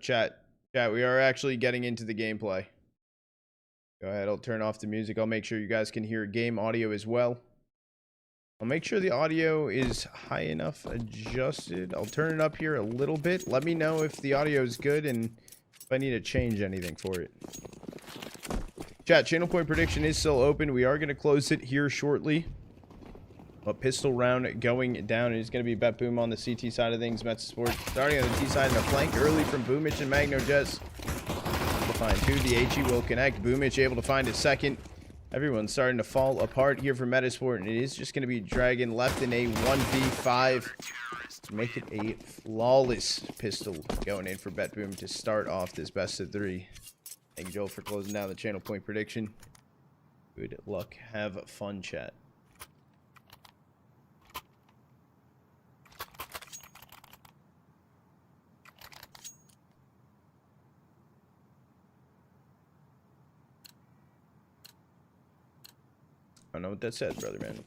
Chat, we are actually getting into the gameplay. Go ahead, I'll turn off the music. I'll make sure you guys can hear game audio as well. I'll make sure the audio is high enough adjusted. I'll turn it up here a little bit. Let me know if the audio is good and if I need to change anything for it. Chat, channel point prediction is still open. We are going to close it here shortly. A pistol round going down. It is going to be BetBoom on the CT side of things. Metizport starting on the T side and a flank early from Boomich and Magnojez. To find two. The HE will connect. Boomich able to find his second. Everyone's starting to fall apart here for Metizport, and it is just going to be Dragon left in a 1v5 to make it a flawless pistol going in for BetBoom to start off this best of three. Thank you, Joel, for closing down the channel point prediction. Good luck. Have fun, chat. I don't know what that said, brother, man.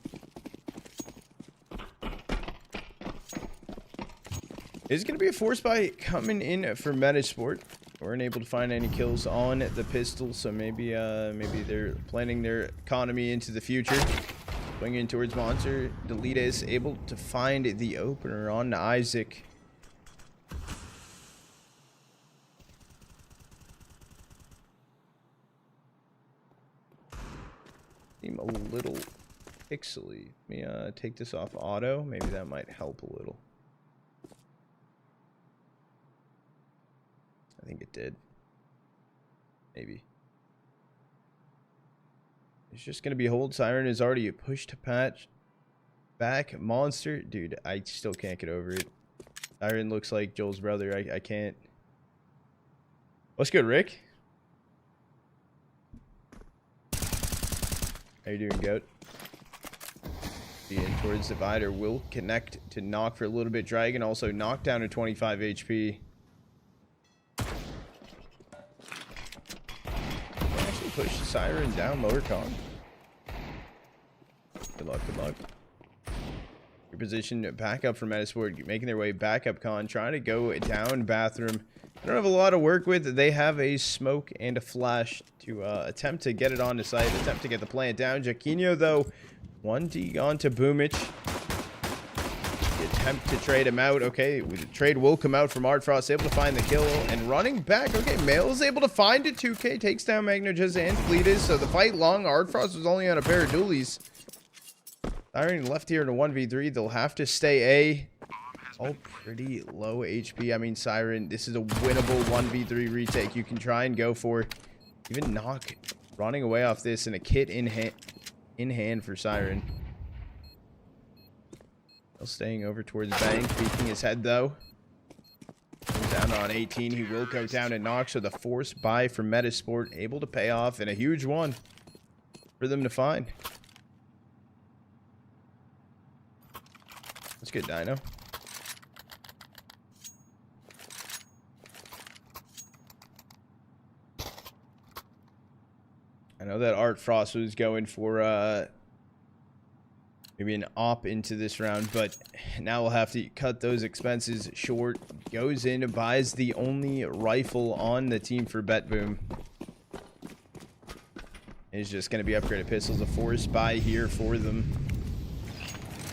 Is going to be a force buy coming in for Metizport. Weren't able to find any kills on the pistol, so maybe they're planning their economy into the future. Swinging towards Monster. Delita is able to find the opener on Isak. Seem a little pixely. Let me take this off auto. Maybe that might help a little. I think it did. Maybe. It's just going to be hold. Siren is already a push to patch. Back. Monster. Dude, I still can't get over it. Siren looks like Joel's brother. I can't. What's good, Rick? How you doing, Goat? Being towards Divider will connect to knock for a little bit. Dragon also knocked down to 25 HP. Actually push Siren down lower con. Good luck, good luck. Your position back up for Metizport, making their way back up con, trying to go down bathroom. I don't have a lot to work with. They have a smoke and a flash to attempt to get it on the site, attempt to get the plant down. Jackinho, though, 1D on to Boomich. The attempt to trade him out. Okay, the trade will come out from Artfrost, able to find the kill and running back. Okay, Mail is able to find it. 2K takes down Magnojez and Fleetus. So the fight long. Artfrost was only on a pair of dualies. Siren left here in a 1v3. They'll have to stay A. All pretty low HP. I mean, Siren, this is a winnable 1v3 retake. You can try and go for even knock running away off this and a kit in hand for Siren. Still staying over towards Bank, peeking his head though. Down on 18. He will go down and knock. So the force buy from Metizport able to pay off and a huge one for them to find. That's good, Dino. I know that Art Frost was going for maybe an op into this round, but now we'll have to cut those expenses short. Goes in, buys the only rifle on the team for BetBoom. Is just going to be upgraded pistols. A force buy here for them.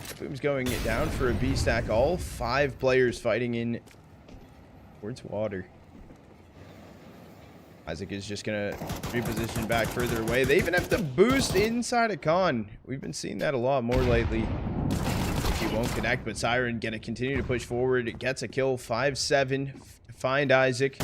BetBoom's going down for a B stack. All 5 players fighting in towards water. Isak is just going to reposition back further away. They even have to boost inside a con. We've been seeing that a lot more lately. He won't connect, but Siren going to continue to push forward. It gets a kill. 5-7 to find Isak.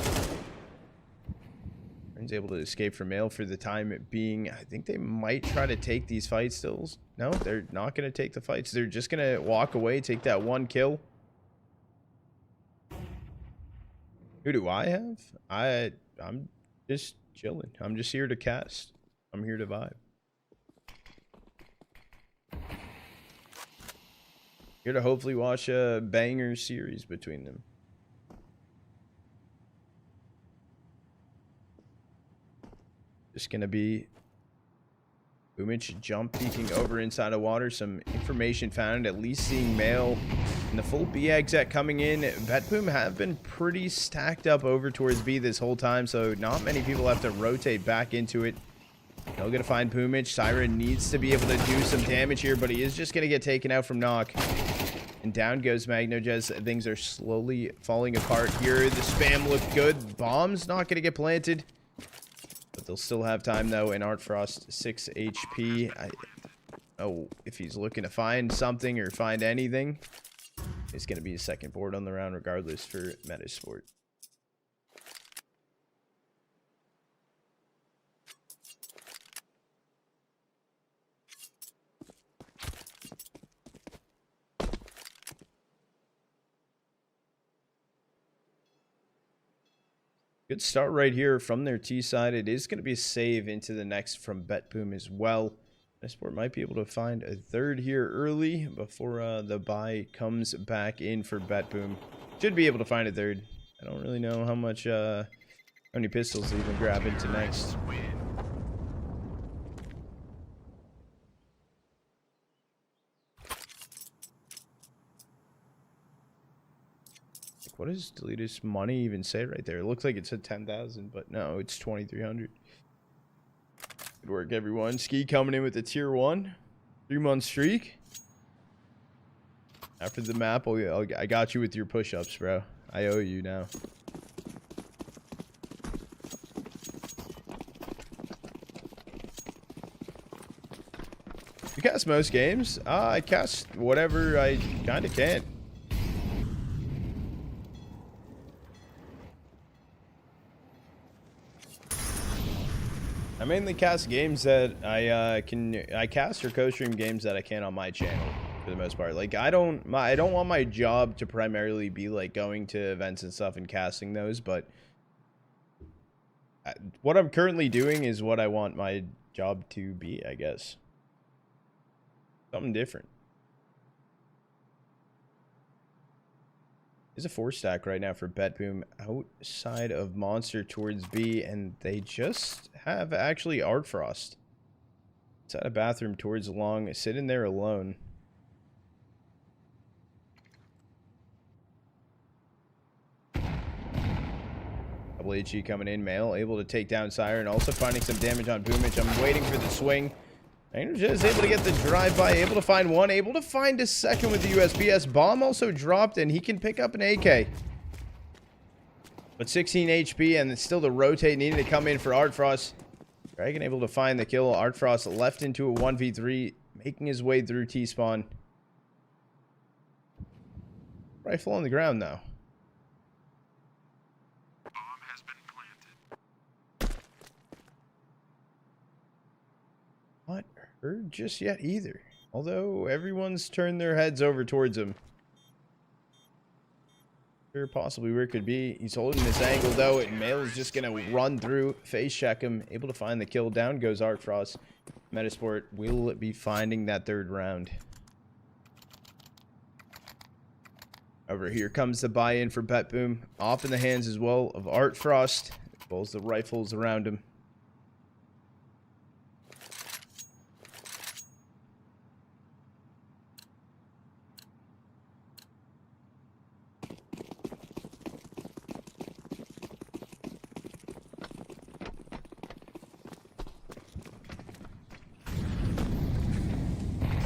Siren's able to escape from Mail for the time being. I think they might try to take these fight stills. No, they're not going to take the fights. They're just going to walk away, take that one kill. Who do I have? I'm just chilling. I'm just here to cast. I'm here to vibe. Here to hopefully watch a banger series between them. Just gonna be Boomich jump peeking over inside of water. Some information found, at least seeing Mail And the full B exec coming in. BetBoom have been pretty stacked up over towards B this whole time, so not many people have to rotate back into it. They're going to find Boomich. Siren needs to be able to do some damage here, but he is just going to get taken out from Knock. And down goes Magnojez. Things are slowly falling apart here. The spam looked good. Bomb's not going to get planted. But they'll still have time, though. And Artfrost, 6 HP. I don't know if he's looking to find something or find anything. It's going to be a second board on the round regardless for Metizport. Good start right here from their T side. It is going to be a save into the next from BetBoom as well. Metizport might be able to find a third here early before the buy comes back in for BetBoom. Should be able to find a third. I don't really know how many pistols they even grab into next. What does Deletus money even say right there? It looks like it said 10,000, but no, it's 2,300. Good work, everyone. Ski coming in with a tier 1. 3-month streak. After the map, I got you with your push-ups, bro. I owe you now. You cast most games? I cast whatever I kind of can. I mainly cast games that I cast or co-stream games that I can on my channel for the most part. Like I don't want my job to primarily be like going to events and stuff and casting those, but what I'm currently doing is what I want my job to be, I guess. Something different. There's a 4-stack right now for BetBoom outside of Monster towards B, and they just have actually Artfrost. Inside a bathroom towards Long, sitting there alone. Double HE coming in, Male, able to take down Siren, also finding some damage on Boomich. I'm waiting for the swing. Magnojez is able to get the drive-by, able to find one, able to find a second with the USPS. Bomb also dropped, and he can pick up an AK. But 16 HP, and it's still the rotate needed to come in for Artfrost. Dragon able to find the kill. Artfrost left into a 1v3, making his way through T-spawn. Rifle on the ground, though. Not heard just yet either. Although everyone's turned their heads over towards him. Sure, possibly where it could be. He's holding this angle though, and Male is just gonna run through, face check him, able to find the kill. Down goes Artfrost. Metizport will be finding that third round. Over here comes the buy-in for BetBoom. Off in the hands as well of Artfrost. Pulls the rifles around him.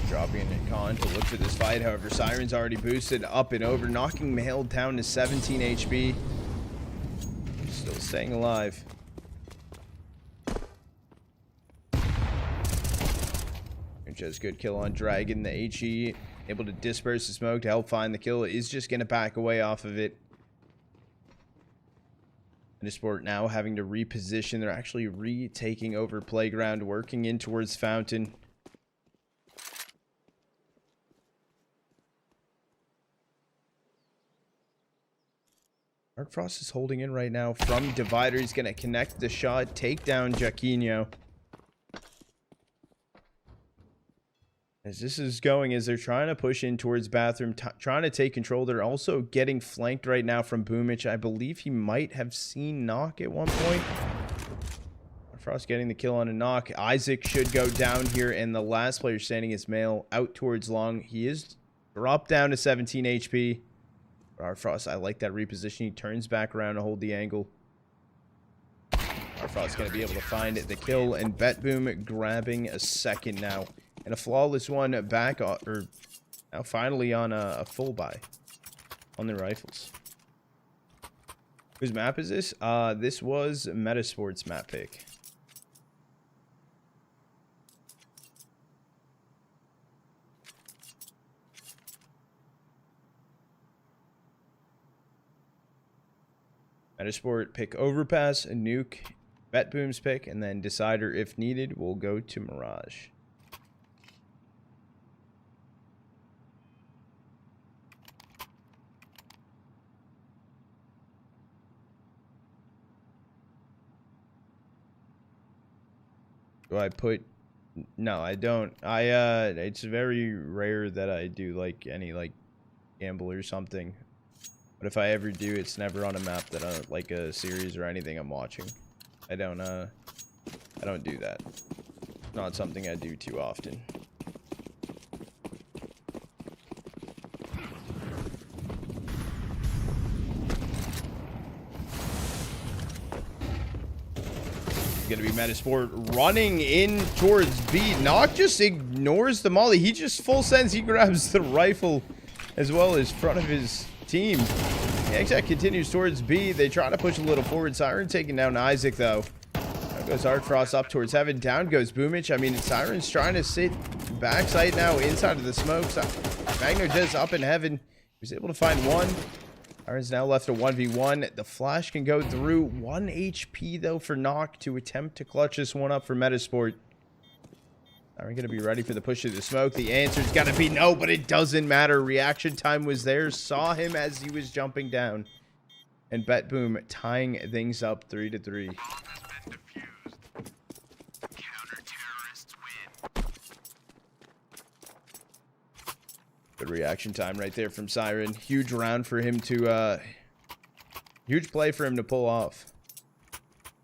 Dropping a con to look for this fight. However, Siren's already boosted up and over, knocking Male down to 17 HP. Still staying alive. Just good kill on Dragon. The HE able to disperse the smoke to help find the kill. Is just going to back away off of it. Metizport now having to reposition. They're actually retaking over Playground, working in towards Fountain. Artfrost is holding in right now from Divider. He's going to connect the shot, take down Jackinho. As this is going, as they're trying to push in towards Bathroom, trying to take control. They're also getting flanked right now from Boomich. I believe he might have seen Knock at one point. Artfrost getting the kill on a Knock. Isak should go down here, and the last player standing is Male out towards Long. He is Drop down to 17 HP. Artfrost, I like that reposition. He turns back around to hold the angle. Artfrost's going to be able to find the kill, and BetBoom grabbing a second now. And a flawless one back, or now finally on a full buy on the rifles. Whose map is this? This was Metisport's map pick. Metizport pick Overpass, and Nuke, BetBoom's pick, and then Decider, if needed, will go to Mirage. Do I put... No, I don't. It's very rare that I do, like, any, like, gamble or something. But if I ever do, it's never on a map that like a series or anything I'm watching. I don't do that. Not something I do too often. It's gonna be Metizport running in towards B. Knock just ignores the molly. He just full sends. He grabs the rifle as well as front of his team. isak continues towards B. They try to push a little forward. Siren taking down Isak, though. Down goes Artfrost up towards heaven. Down goes Boomich. I mean, Siren's trying to sit backside now inside of the smoke. Magnojez up in heaven. He was able to find one. Siren's now left a 1v1. The flash can go through. 1 HP, though, for Knock to attempt to clutch this one up for Metizport. Are we going to be ready for the push of the smoke? The answer's got to be no, but it doesn't matter. Reaction time was there. Saw him as he was jumping down. And BetBoom tying things up 3-3. Good reaction time right there from Siren. Huge round for him to... huge play for him to pull off.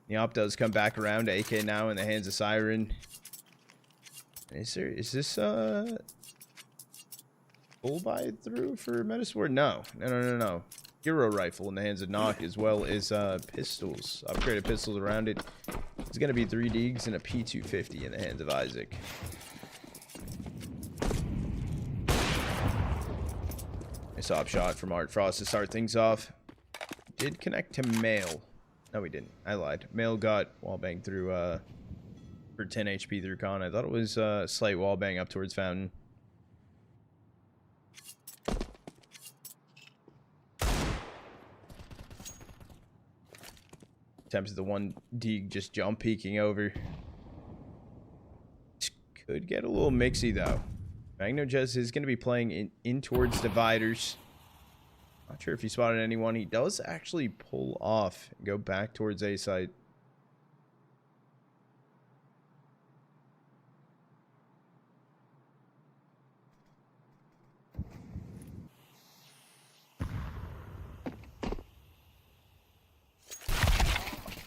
The op does come back around. AK now in the hands of Siren. Is this full buy through for Metizport? No. Hero rifle in the hands of Knock, as well as pistols. Upgraded pistols around it. It's gonna be 3 Deegs and a P250 in the hands of Isak. Nice op shot from Artfrost to start things off. Did connect to Mail. No, we didn't. I lied. Mail got wallbang through for 10 HP through Con. I thought it was slight wallbang up towards Fountain. Attempted the 1 Deeg just jump peeking over. Could get a little mixy though. Magnojez is going to be playing in towards dividers. Not sure if he spotted anyone. He does actually pull off and go back towards A site.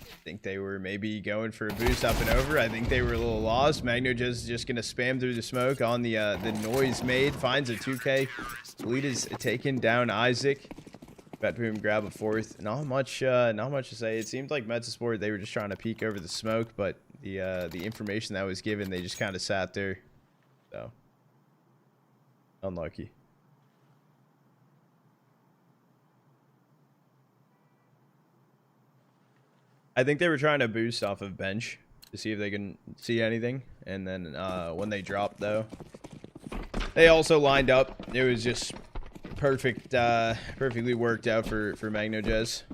I think they were maybe going for a boost up and over. I think they were a little lost. Magnojez is just going to spam through the smoke on the noise made. Finds a 2K. Lead is taken down Isak. BetBoom grab a 4th. Not much to say. It seemed like Metizport, they were just trying to peek over the smoke, but the information that was given, they just kind of sat there. So, unlucky. I think they were trying to boost off of bench to see if they can see anything. And then when they dropped, though, they also lined up. It was just perfectly worked out for Magnojez.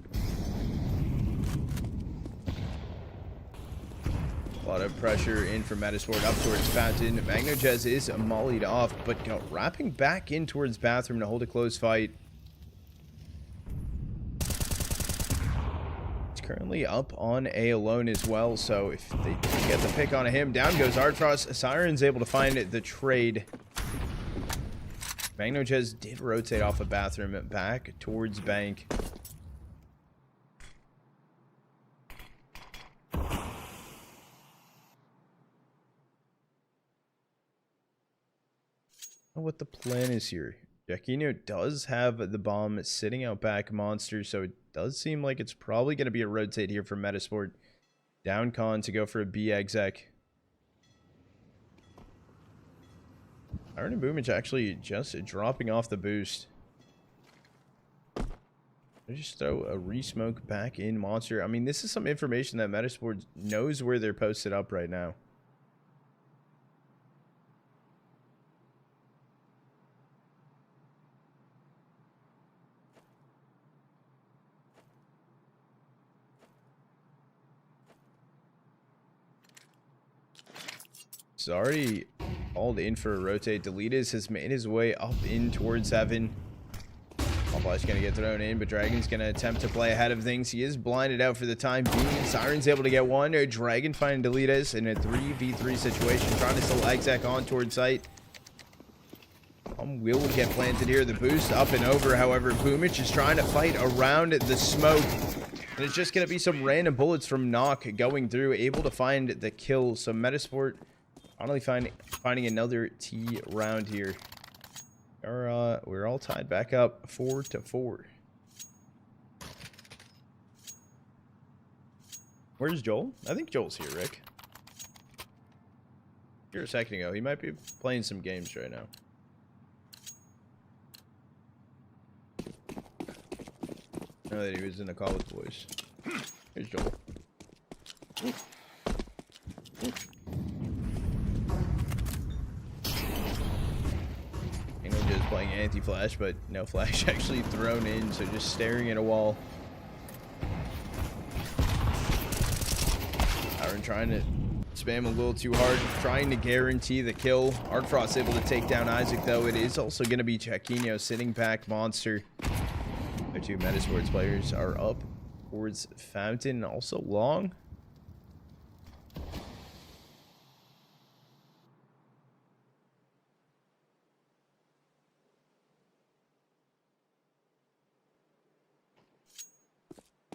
A lot of pressure in from Metizport up towards Fountain. Magnojez is mollied off, but wrapping back in towards Bathroom to hold a close fight. Currently up on A alone as well, so if they get the pick on him, down goes Artfrost. Siren's able to find the trade. Magnojez did rotate off a Bathroom back towards Bank. I don't know what the plan is here. Jackinho does have the bomb sitting out back monster, so it does seem like it's probably going to be a rotate here for Metizport. Down con to go for a B exec. Iron and Boomage actually just dropping off the boost. They just throw a re-smoke back in monster. I mean, this is some information that Metizport knows where they're posted up right now. It's already called in for a rotate. Deletus has made his way up in towards heaven. Flash gonna get thrown in, but Dragon's gonna attempt to play ahead of things. He is blinded out for the time being. Siren's able to get one. Dragon finding Deletus in a 3v3 situation, trying to still exec on towards site. Will get planted here. The boost up and over. However, Boomage is trying to fight around the smoke. And it's just gonna be some random bullets from Nuke going through, able to find the kill. So Metizport finally finding another T round here. We're all tied back up 4-4. Where's Joel? I think Joel's here, Rick. Here a second ago. He might be playing some games right now. I know that he was in a call with the boys. Here's Joel. Magnojez playing anti-flash, but no flash actually thrown in, so just staring at a wall. Iron trying to spam a little too hard, trying to guarantee the kill. Artfrost's able to take down Isaac, though. It is also going to be Jackinho sitting back monster. The two Metizport players are up towards Fountain, also long.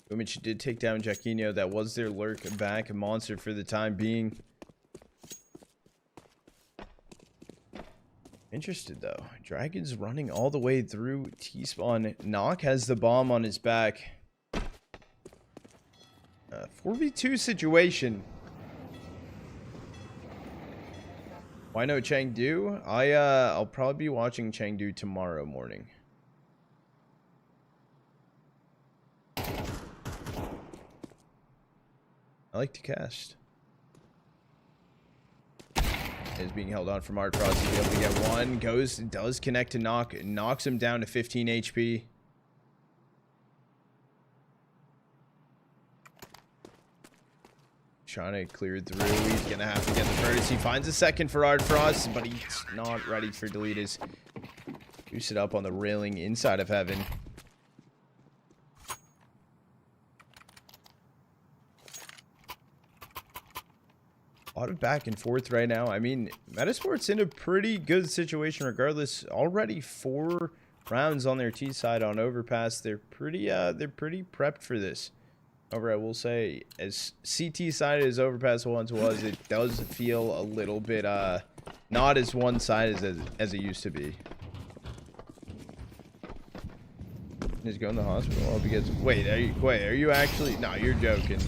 Boomage did take down Jackinho. That was their lurk back monster for the time being. Interested though. Dragon's running all the way through T-spawn. Nuke has the bomb on his back. 4v2 situation. Why no Chengdu? I'll probably be watching Chengdu tomorrow morning. I like to cast. Is being held on from Artfrost to be able to get one. Does connect to Nuke. Knocks him down to 15 HP. Trying to clear through. He's going to have to get the first. He finds a second for Artfrost, but he's not ready for Deletus. Juice it up on the railing inside of heaven. A lot of back and forth right now. I mean, Metizport's in a pretty good situation regardless. Already 4 rounds on their T side on Overpass. They're pretty prepped for this. However, I will say, as CT sided as Overpass once was, it does feel a little bit not as one-sided as it used to be. He's going to the hospital all because wait, are you actually? No, you're joking.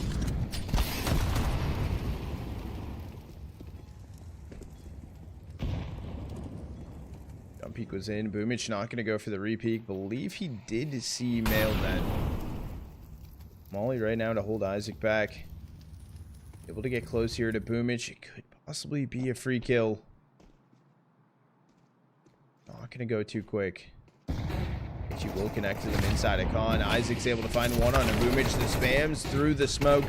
Peek was in. Boomage not going to go for the repeat. Believe he did see mail that. Molly right now to hold Isaac back. Able to get close here to Boomage. It could possibly be a free kill. Not going to go too quick. But you will connect to them inside of Con. Isaac's able to find one on a Boomage. The spams through the smoke.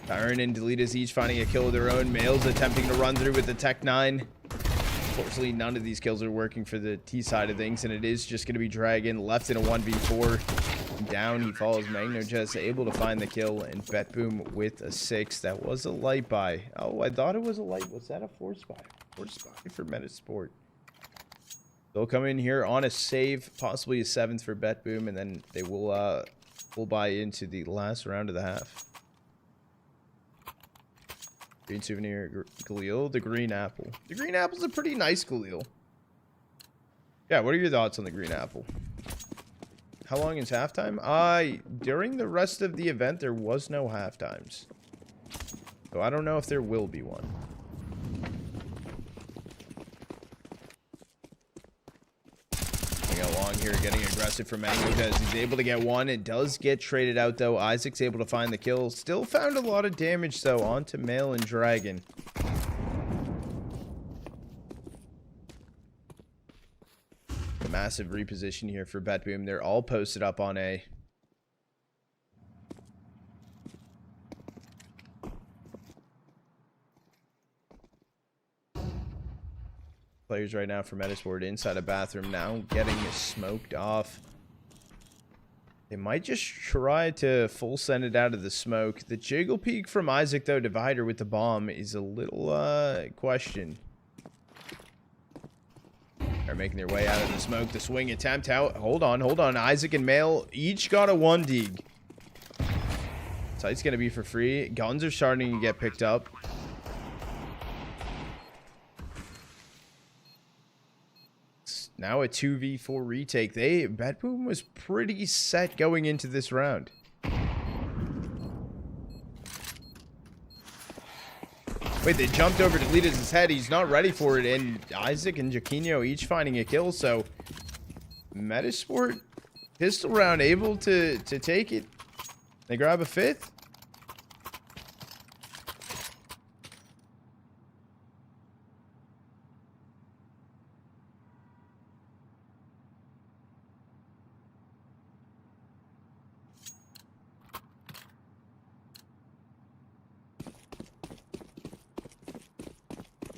Tyron and Deletus each finding a kill of their own. Mail's attempting to run through with the Tech 9. Unfortunately, none of these kills are working for the T side of things, and it is just going to be Dragon left in a 1v4. Down he falls. Magnojez able to find the kill, and BetBoom with a 6. That was a light buy. Oh, I thought it was a light. Was that a force buy? Force buy for Metizport. They'll come in here on a save, possibly a 7th for BetBoom, and then they will buy into the last round of the half. Green souvenir, Galil, the green apple. The green apple's a pretty nice Galil. Yeah, what are your thoughts on the green apple? How long is halftime? During the rest of the event, there was no halftimes. So I don't know if there will be one. Going along here, getting aggressive from Magnojez. He's able to get one. It does get traded out, though. Isaac's able to find the kill. Still found a lot of damage, though, onto Male and Dragon. A massive reposition here for BetBoom. They're all posted up on A. Players right now for Metizport inside a bathroom now, getting smoked off. They might just try to full send it out of the smoke. The jiggle peek from Isak, though, divider with the bomb is a little question. They're making their way out of the smoke. The swing attempt out. Hold on. Isak and Male each got a 1 dig. Site's going to be for free. Guns are starting to get picked up. Now a 2v4 retake. BetBoom was pretty set going into this round. Wait, they jumped over to Deletus' head. He's not ready for it. And Isak and Jackinho each finding a kill. So Metizport pistol round able to take it. They grab a 5th.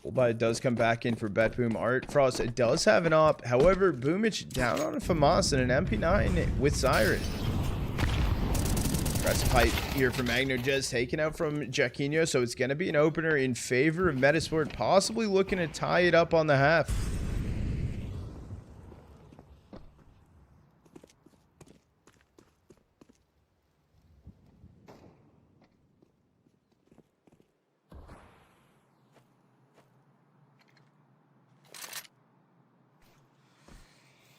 But it does come back in for BetBoom. Art Frost, it does have an op. However, Boomich down on a FAMAS and an MP9 with Siren. Aggressive fight here from Magnojez, taken out from Jackinho. So it's going to be an opener in favor of Metizport, possibly looking to tie it up on the half.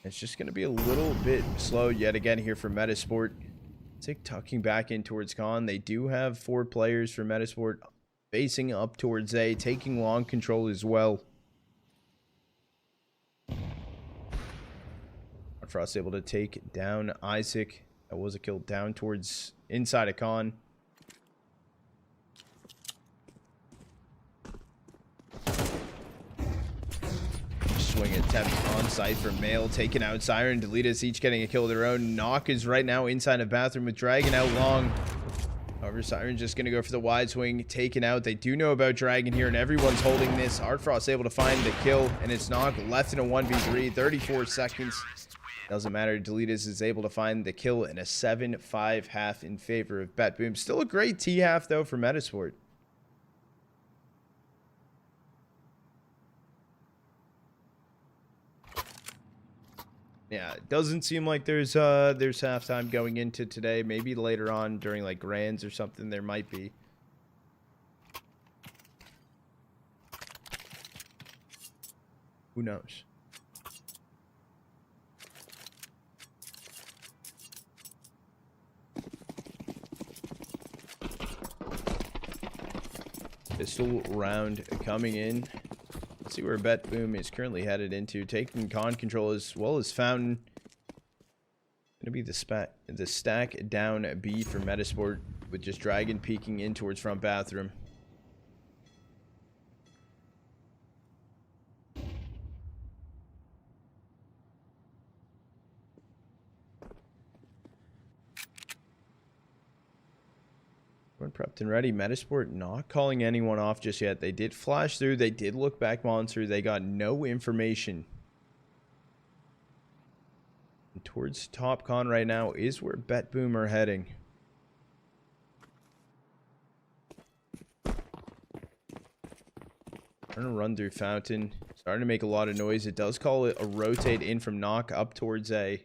It's just going to be a little bit slow yet again here for Metizport. Tick tucking back in towards Con. They do have 4 players for Metizport facing up towards A, taking long control as well. Frost able to take down Isak. That was a kill down towards inside of Con. Swing attempt on site for Male, taken out Siren, Deletus each getting a kill of their own. Knock is right now inside a bathroom with Dragon out long. However, Siren's just going to go for the wide swing, taken out. They do know about Dragon here, and everyone's holding this. Artfrost able to find the kill, and it's Knock left in a 1v3, 34 seconds. Doesn't matter, Deletus is able to find the kill in a 7-5 half in favor of BetBoom. Still a great T half, though, for Metizport. Yeah, it doesn't seem like there's halftime going into today. Maybe later on during like grands or something there might be. Who knows? Pistol round coming in. Let's see where BetBoom is currently headed into. Taking con control as well as Fountain. Gonna be the stack down B for Metizport with just Dragon peeking in towards front bathroom. We're prepped and ready. Metizport not calling anyone off just yet. They did flash through. They did look back monster. They got no information. And towards top con right now is where BetBoom are heading. Trying to run through Fountain. Starting to make a lot of noise. It does call it a rotate in from Knock up towards A.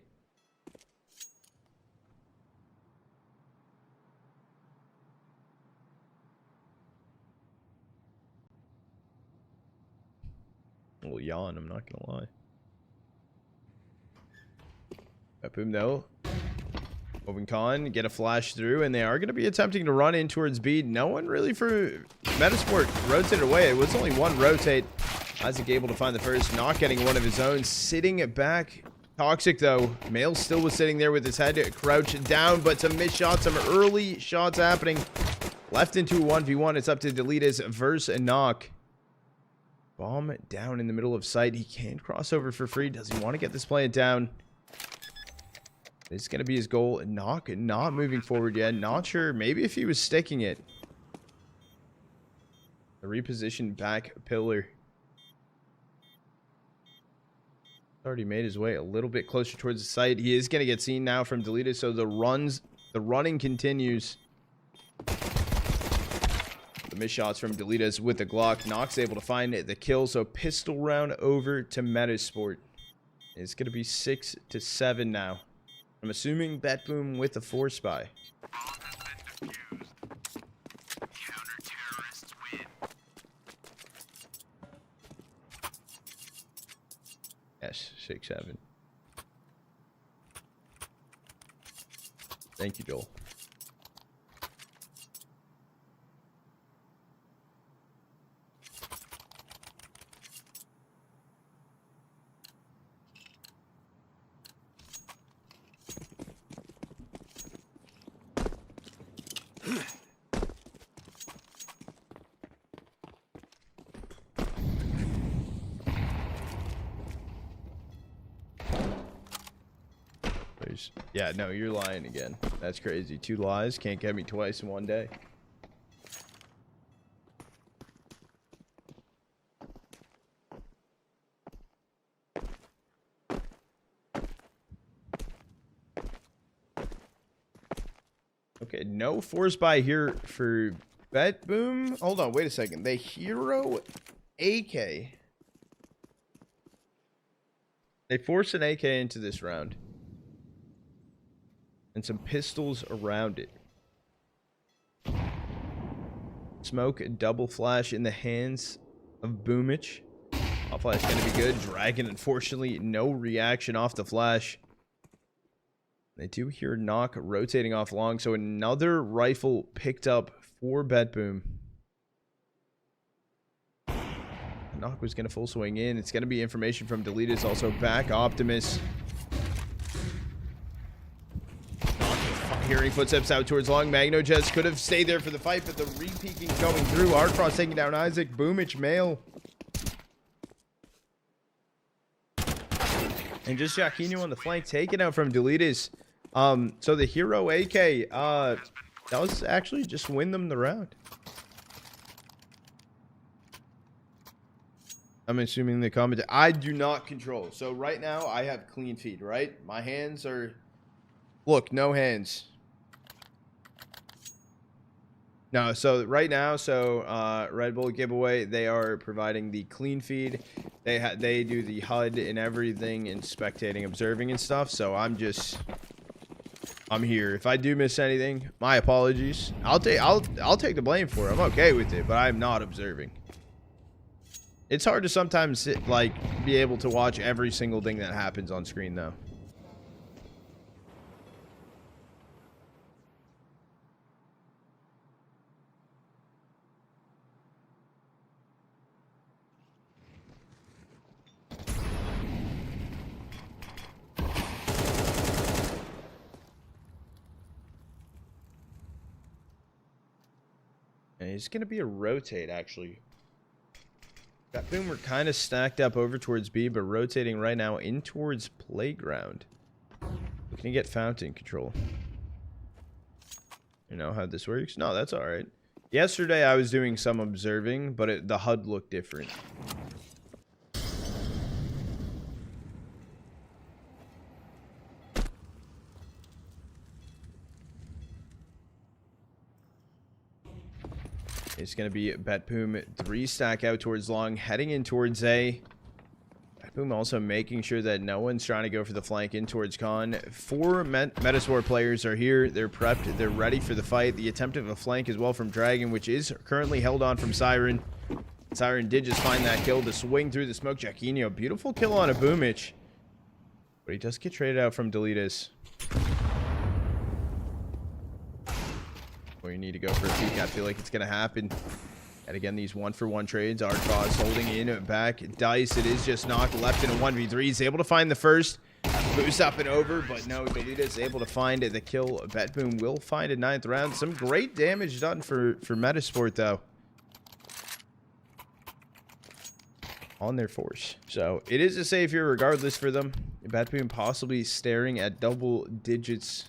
A little yawn, I'm not gonna lie. BetBoom, though. Moving Con, get a flash through, and they are going to be attempting to run in towards B. No one really for Metizport rotated away. It was only one rotate. Isaac able to find the first, not getting one of his own. Sitting back. Toxic, though. Male still was sitting there with his head crouched down, but some missed shots, some early shots happening. Left into a 1v1. It's up to Deletas versus Knock. Bomb down in the middle of sight. He can't cross over for free. Does he want to get this plant down? It's going to be his goal. Knock not moving forward yet. Not sure. Maybe if he was sticking it. A repositioned back pillar. Already made his way a little bit closer towards the site. He is going to get seen now from Deleted, so the running continues. The missed shots from Deleted with the Glock. Knox able to find the kill, so pistol round over to Metizport. It's going to be 6-7 now. I'm assuming BetBoom with the 4 spy. Yes, 6-7. Thank you, Joel. Yeah, no, you're lying again. That's crazy. 2 lies can't get me twice in one day. Okay, no force buy here for BetBoom. Hold on, wait a second. The Hero AK. They forced an AK into this round. And some pistols around it. Smoke, double flash in the hands of Boomich. Off flash going to be good. Dragon, unfortunately, no reaction off the flash. They do hear Knock rotating off long, so another rifle picked up for BetBoom. Knock was going to full swing in. It's going to be information from Deletus, also back Optimus. Hearing footsteps out towards long. Magnojez could have stayed there for the fight, but the re-peeking going through. Hardcross taking down Isaac. Boomich male. And just Jackinho on the flank taken out from Deletus. So the Hero AK does actually just win them the round. I'm assuming the comment. I do not control. So right now I have clean feet, right? My hands are... Look, no hands. No, so right now, Red Bull giveaway, they are providing the clean feed. They do the HUD and everything and spectating, observing and stuff. So I'm here. If I do miss anything, my apologies. I'll take the blame for it. I'm okay with it, but I'm not observing. It's hard to sometimes be able to watch every single thing that happens on screen though. It's going to be a rotate, actually. BetBoom, we're kind of stacked up over towards B, but rotating right now in towards Playground. Looking to get Fountain control. You know how this works? No, that's alright. Yesterday, I was doing some observing, but the HUD looked different. It's going to be BetBoom 3 stack out towards long, heading in towards A. BetBoom also making sure that no one's trying to go for the flank in towards Con. 4 Metizport players are here. They're prepped. They're ready for the fight. The attempt of a flank as well from Dragon, which is currently held on from Siren. Siren did just find that kill to swing through the smoke. Jackinho, beautiful kill on a Boomich. But he does get traded out from Deletus. Well, you need to go for a peek. I feel like it's going to happen. And again, these 1-for-1 trades. Artboss holding in back. Dice, it is just knocked left in a 1v3. He's able to find the first. Boost up and over, but no, Deletus able to find the kill. BetBoom will find a 9th round. Some great damage done for Metizport, though. On their force. So it is a save here regardless for them. BetBoom possibly staring at double digits.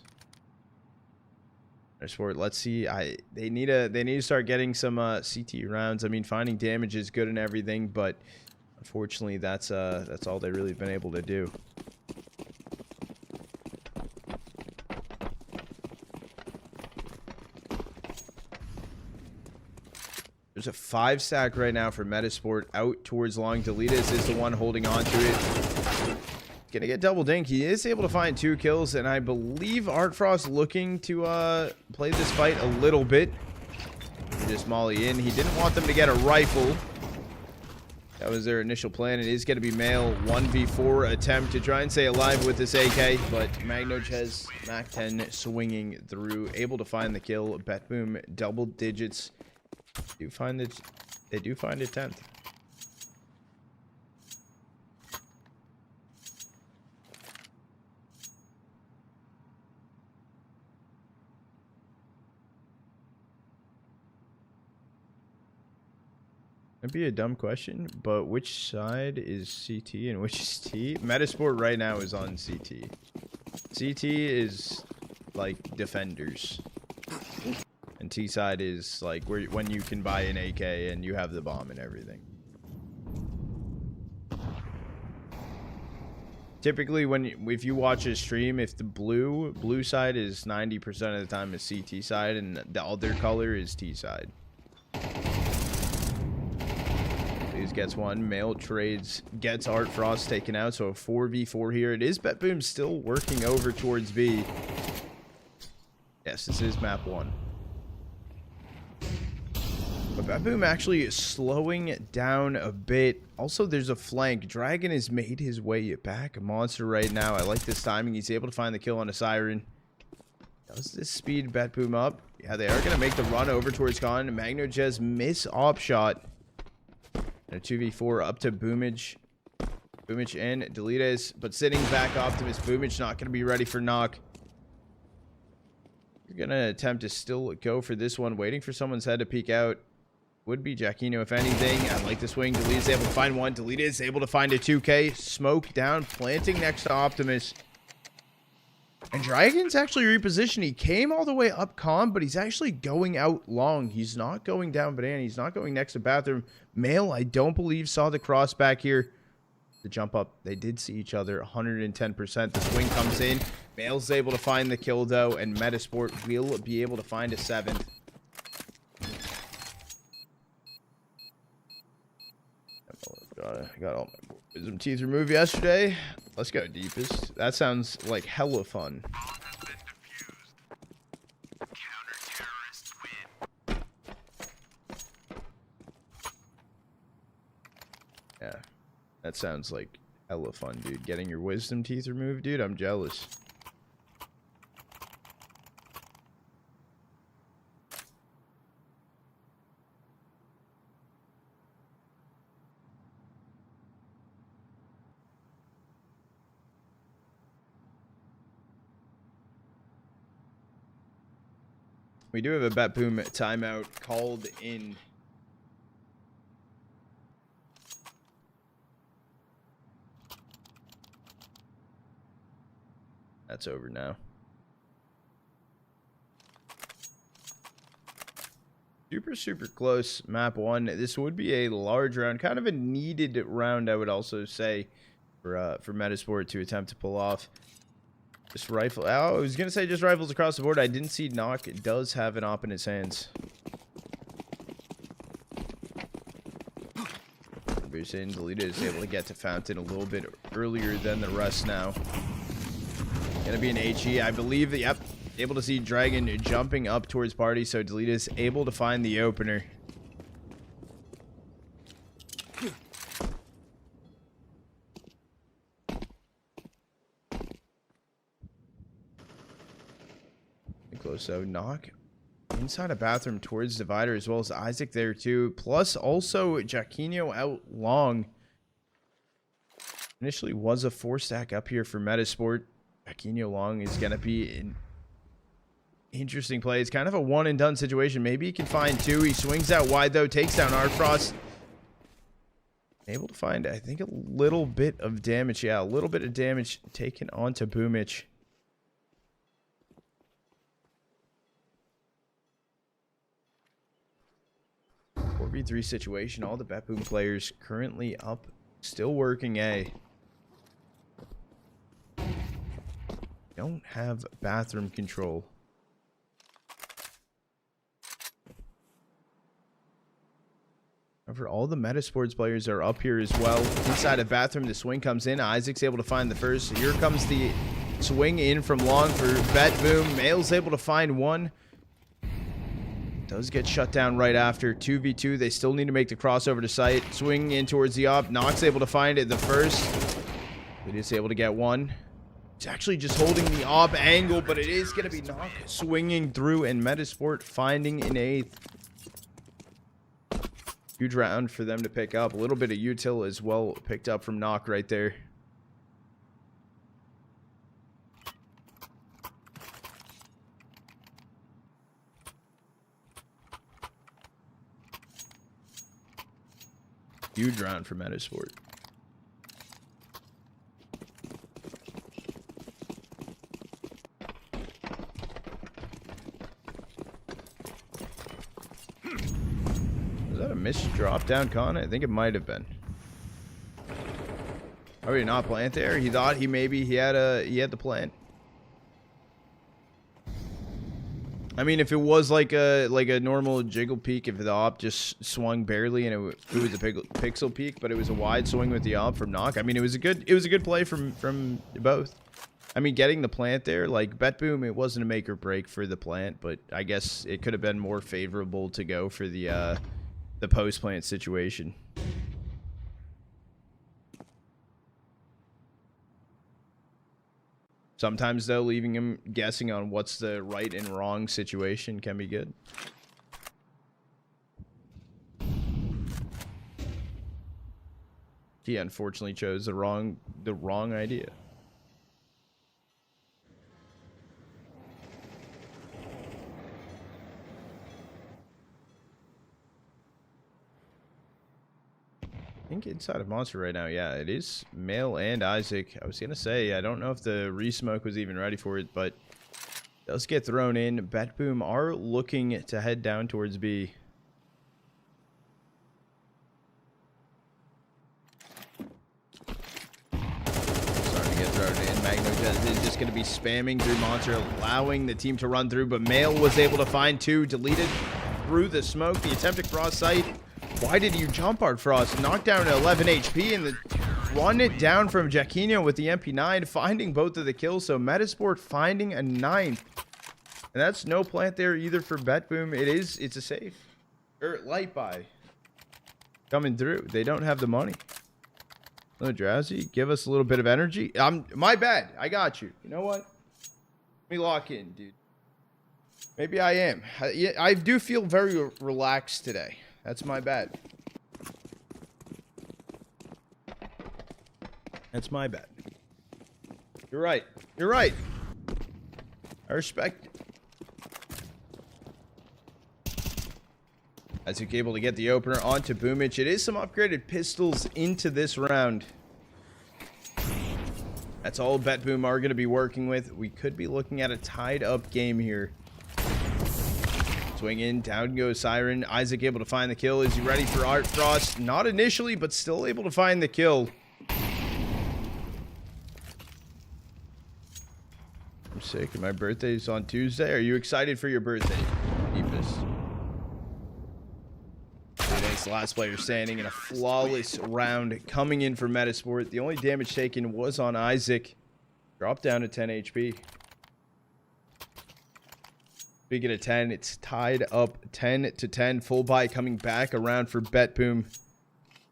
Let's see. They need to start getting some CT rounds. I mean, finding damage is good and everything, but unfortunately that's all they've really been able to do. There's a 5-stack right now for Metizport out towards long. Deletus is the one holding on to it. Gonna get double dink. He is able to find 2 kills, and I believe Artfrost looking to play this fight a little bit. Just molly in. He didn't want them to get a rifle. That was their initial plan. It is going to be male 1v4 attempt to try and stay alive with this AK, but Magnojez, Mac 10 swinging through, able to find the kill. BetBoom double digits. They do find a 10th. That'd be a dumb question, but which side is CT and which is T? Metizport right now is on CT. CT is like defenders. And T side is like when you can buy an AK and you have the bomb and everything. Typically, if you watch a stream, if the blue side is 90% of the time is CT side and the other color is T side. Please gets one. Male trades, gets Artfrost taken out, so a 4v4 here. It is BetBoom still working over towards B. Yes, this is map 1. But BetBoom actually is slowing down a bit. Also, there's a flank. Dragon has made his way back. A monster right now. I like this timing. He's able to find the kill on a Siren. Does this speed BetBoom up? Yeah, they are going to make the run over towards Con. Magnojez miss op shot. And a 2v4 up to Boomage. Boomage in. Deletus, but sitting back Optimus. Boomage not going to be ready for knock. You're going to attempt to still go for this one. Waiting for someone's head to peek out. Would be Jackinho, if anything. I like the swing. Deletus able to find one. Deletus able to find a 2K. Smoke down, planting next to Optimus. And Dragon's actually repositioned. He came all the way up Con, but he's actually going out long. He's not going down Banana. He's not going next to Bathroom. Male, I don't believe, saw the cross back here. The jump up. They did see each other 110%. The swing comes in. Male's able to find the kill, though, and Metizport will be able to find a 7th. Got all my wisdom teeth removed yesterday. Let's go deepest. That sounds like hella fun. Yeah, that sounds like hella fun, dude. Getting your wisdom teeth removed, dude. I'm jealous. We do have a BetBoom timeout called in. That's over now. Super close. Map 1. This would be a large round. Kind of a needed round, I would also say, for Metizport to attempt to pull off. Just rifle. Oh, I was going to say just rifles across the board. I didn't see Knock. It does have an op in his hands. Boost in. Deleted is able to get to Fountain a little bit earlier than the rest now. Going to be an HE. I believe that, yep. Able to see Dragon jumping up towards party. So Deleted is able to find the opener. though. So Knock inside a bathroom towards Divider, as well as Isak there too. Plus also Jackinho out long. Initially was a 4-stack up here for Metizport. Jackinho long is going to be an interesting play. It's kind of a one and done situation. Maybe he can find 2. He swings out wide though, takes down Artfrost. Able to find, I think, a little bit of damage. Yeah, a little bit of damage taken onto Boomich. 4v3 situation. All the BetBoom players currently up, still working A. Don't have bathroom control. However, all the Metasports players are up here as well. Inside a bathroom, the swing comes in. Isaac's able to find the first. Here comes the swing in from long for BetBoom. Male's able to find 1. Does get shut down right after. 2v2. They still need to make the crossover to site. Swing in towards the op. Knox able to find it the first. It is able to get 1. It's actually just holding the op angle, but it is going to be Knock swinging through, and Metizport finding an 8th. Huge round for them to pick up. A little bit of util as well picked up from Knock right there. Huge round for Metizport. Was that a missed drop down, Con? I think it might have been. Oh, he did not plant there? He thought he had the plant. I mean, if it was like a normal jiggle peek, if the op just swung barely and it was a pixel peek, but it was a wide swing with the op from Knock. I mean, it was a good play from both. I mean, getting the plant there, like BetBoom, it wasn't a make or break for the plant, but I guess it could have been more favorable to go for the post plant situation. Sometimes, though, leaving him guessing on what's the right and wrong situation can be good. He unfortunately chose the wrong idea. I think inside of Monster right now, yeah, it is Male and Isaac. I was going to say, I don't know if the resmoke was even ready for it, but it does get thrown in. BetBoom are looking to head down towards B. Starting to get thrown in. Magnojez is just going to be spamming through Monster, allowing the team to run through, but Male was able to find 2, deleted through the smoke. The attempt to cross site. Why did you jump Artfrost? Knocked down to 11 HP and run it down from Jackinho with the MP9, finding both of the kills. So Metizport finding a 9th. And that's no plant there either for BetBoom. It's a safe. Or light buy. Coming through. They don't have the money. Hello, Drowsy. Give us a little bit of energy. My bad. I got you. You know what? Let me lock in, dude. Maybe I am. I do feel very relaxed today. That's my bad. That's my bad. You're right. You're right. I respect it. Isaac able to get the opener onto Boomich. It is some upgraded pistols into this round. That's all BetBoom are going to be working with. We could be looking at a tied up game here. Swing in, down goes Siren. Isaac able to find the kill. Is he ready for Artfrost? Not initially, but still able to find the kill. I'm sick. My birthday's on Tuesday. Are you excited for your birthday, Deepest? Today's last player standing in a flawless round coming in for Metizport. The only damage taken was on Isaac. Dropped down to 10 HP. Speaking of 10, it's tied up 10 to 10. Full buy coming back around for BetBoom.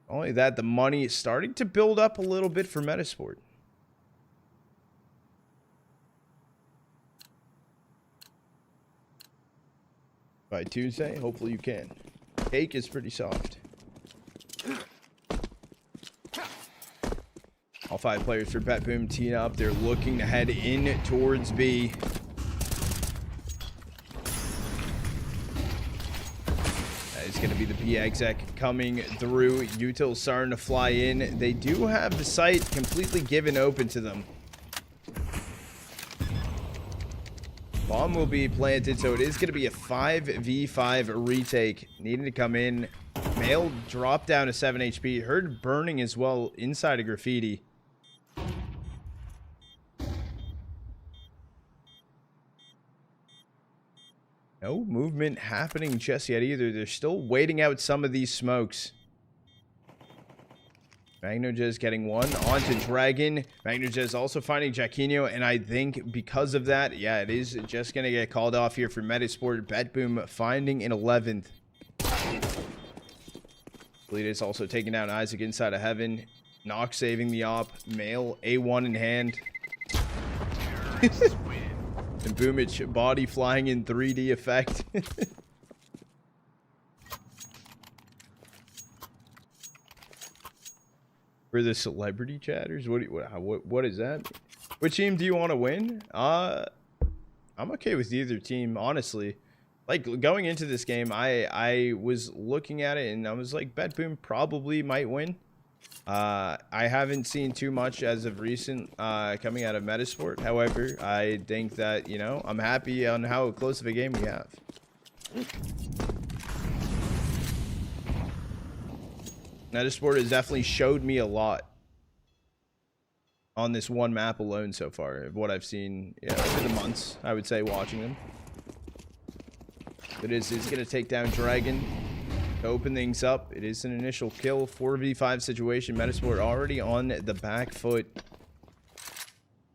Only that, the money is starting to build up a little bit for Metizport. 1 By Tuesday, hopefully you can. Cake is pretty soft. All 5 players for BetBoom teeing up. They're looking to head in towards B. That is going to be the B exec coming through. Util starting to fly in. They do have the site completely given open to them. Bomb will be planted, so it is going to be a 5v5 retake. Needing to come in. Male dropped down to 7 HP. Heard burning as well inside of Graffiti. No movement happening just yet either. They're still waiting out some of these smokes. Magnojez getting one onto Dragon. Magnojez also finding Jackinho, and I think because of that, yeah, it is just going to get called off here for Metizport. BetBoom finding an 11th. Bleed is also taking down Isak inside of Heaven. Knock saving the op. Male A1 in hand. And Boomich body flying in 3D effect. For the celebrity chatters, what is that? Which team do you want to win? I'm okay with either team, honestly. Like going into this game, I was looking at it and I was like, BetBoom probably might win. I haven't seen too much as of recent coming out of Metizport. However, I think that, you know, I'm happy on how close of a game we have. Metizport has definitely showed me a lot on this one map alone so far of what I've seen, yeah, over the months, I would say, watching them. It is going to take down Dragon to open things up. It is an initial kill, 4v5 situation. Metizport already on the back foot.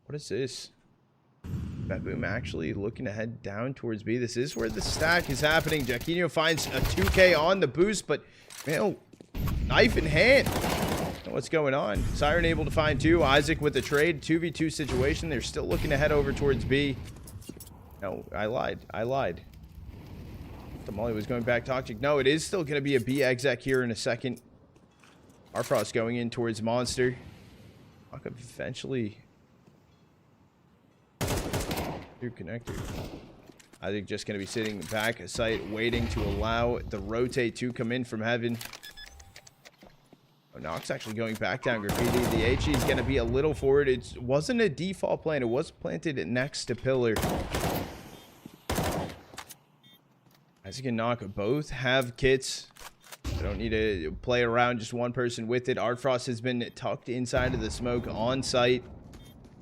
What is this? BetBoom actually looking to head down towards B. This is where the stack is happening. Jackinho finds a 2k on the boost, but, man, knife in hand. What's going on? Siren able to find 2. Isak with the trade. 2v2 situation. They're still looking to head over towards B. No, I lied. Molly was going back toxic. No, it is still going to be a B exec here in a second. Arfrost going in towards Monster. I'll eventually through connector. I think just going to be sitting back a site waiting to allow the rotate to come in from Heaven. Oh, Nox actually going back down Graffiti. The HE is going to be a little forward. It wasn't a default plant. It was planted next to Pillar. As you can knock, both have kits. I don't need to play around just one person with it. Artfrost has been tucked inside of the smoke on site.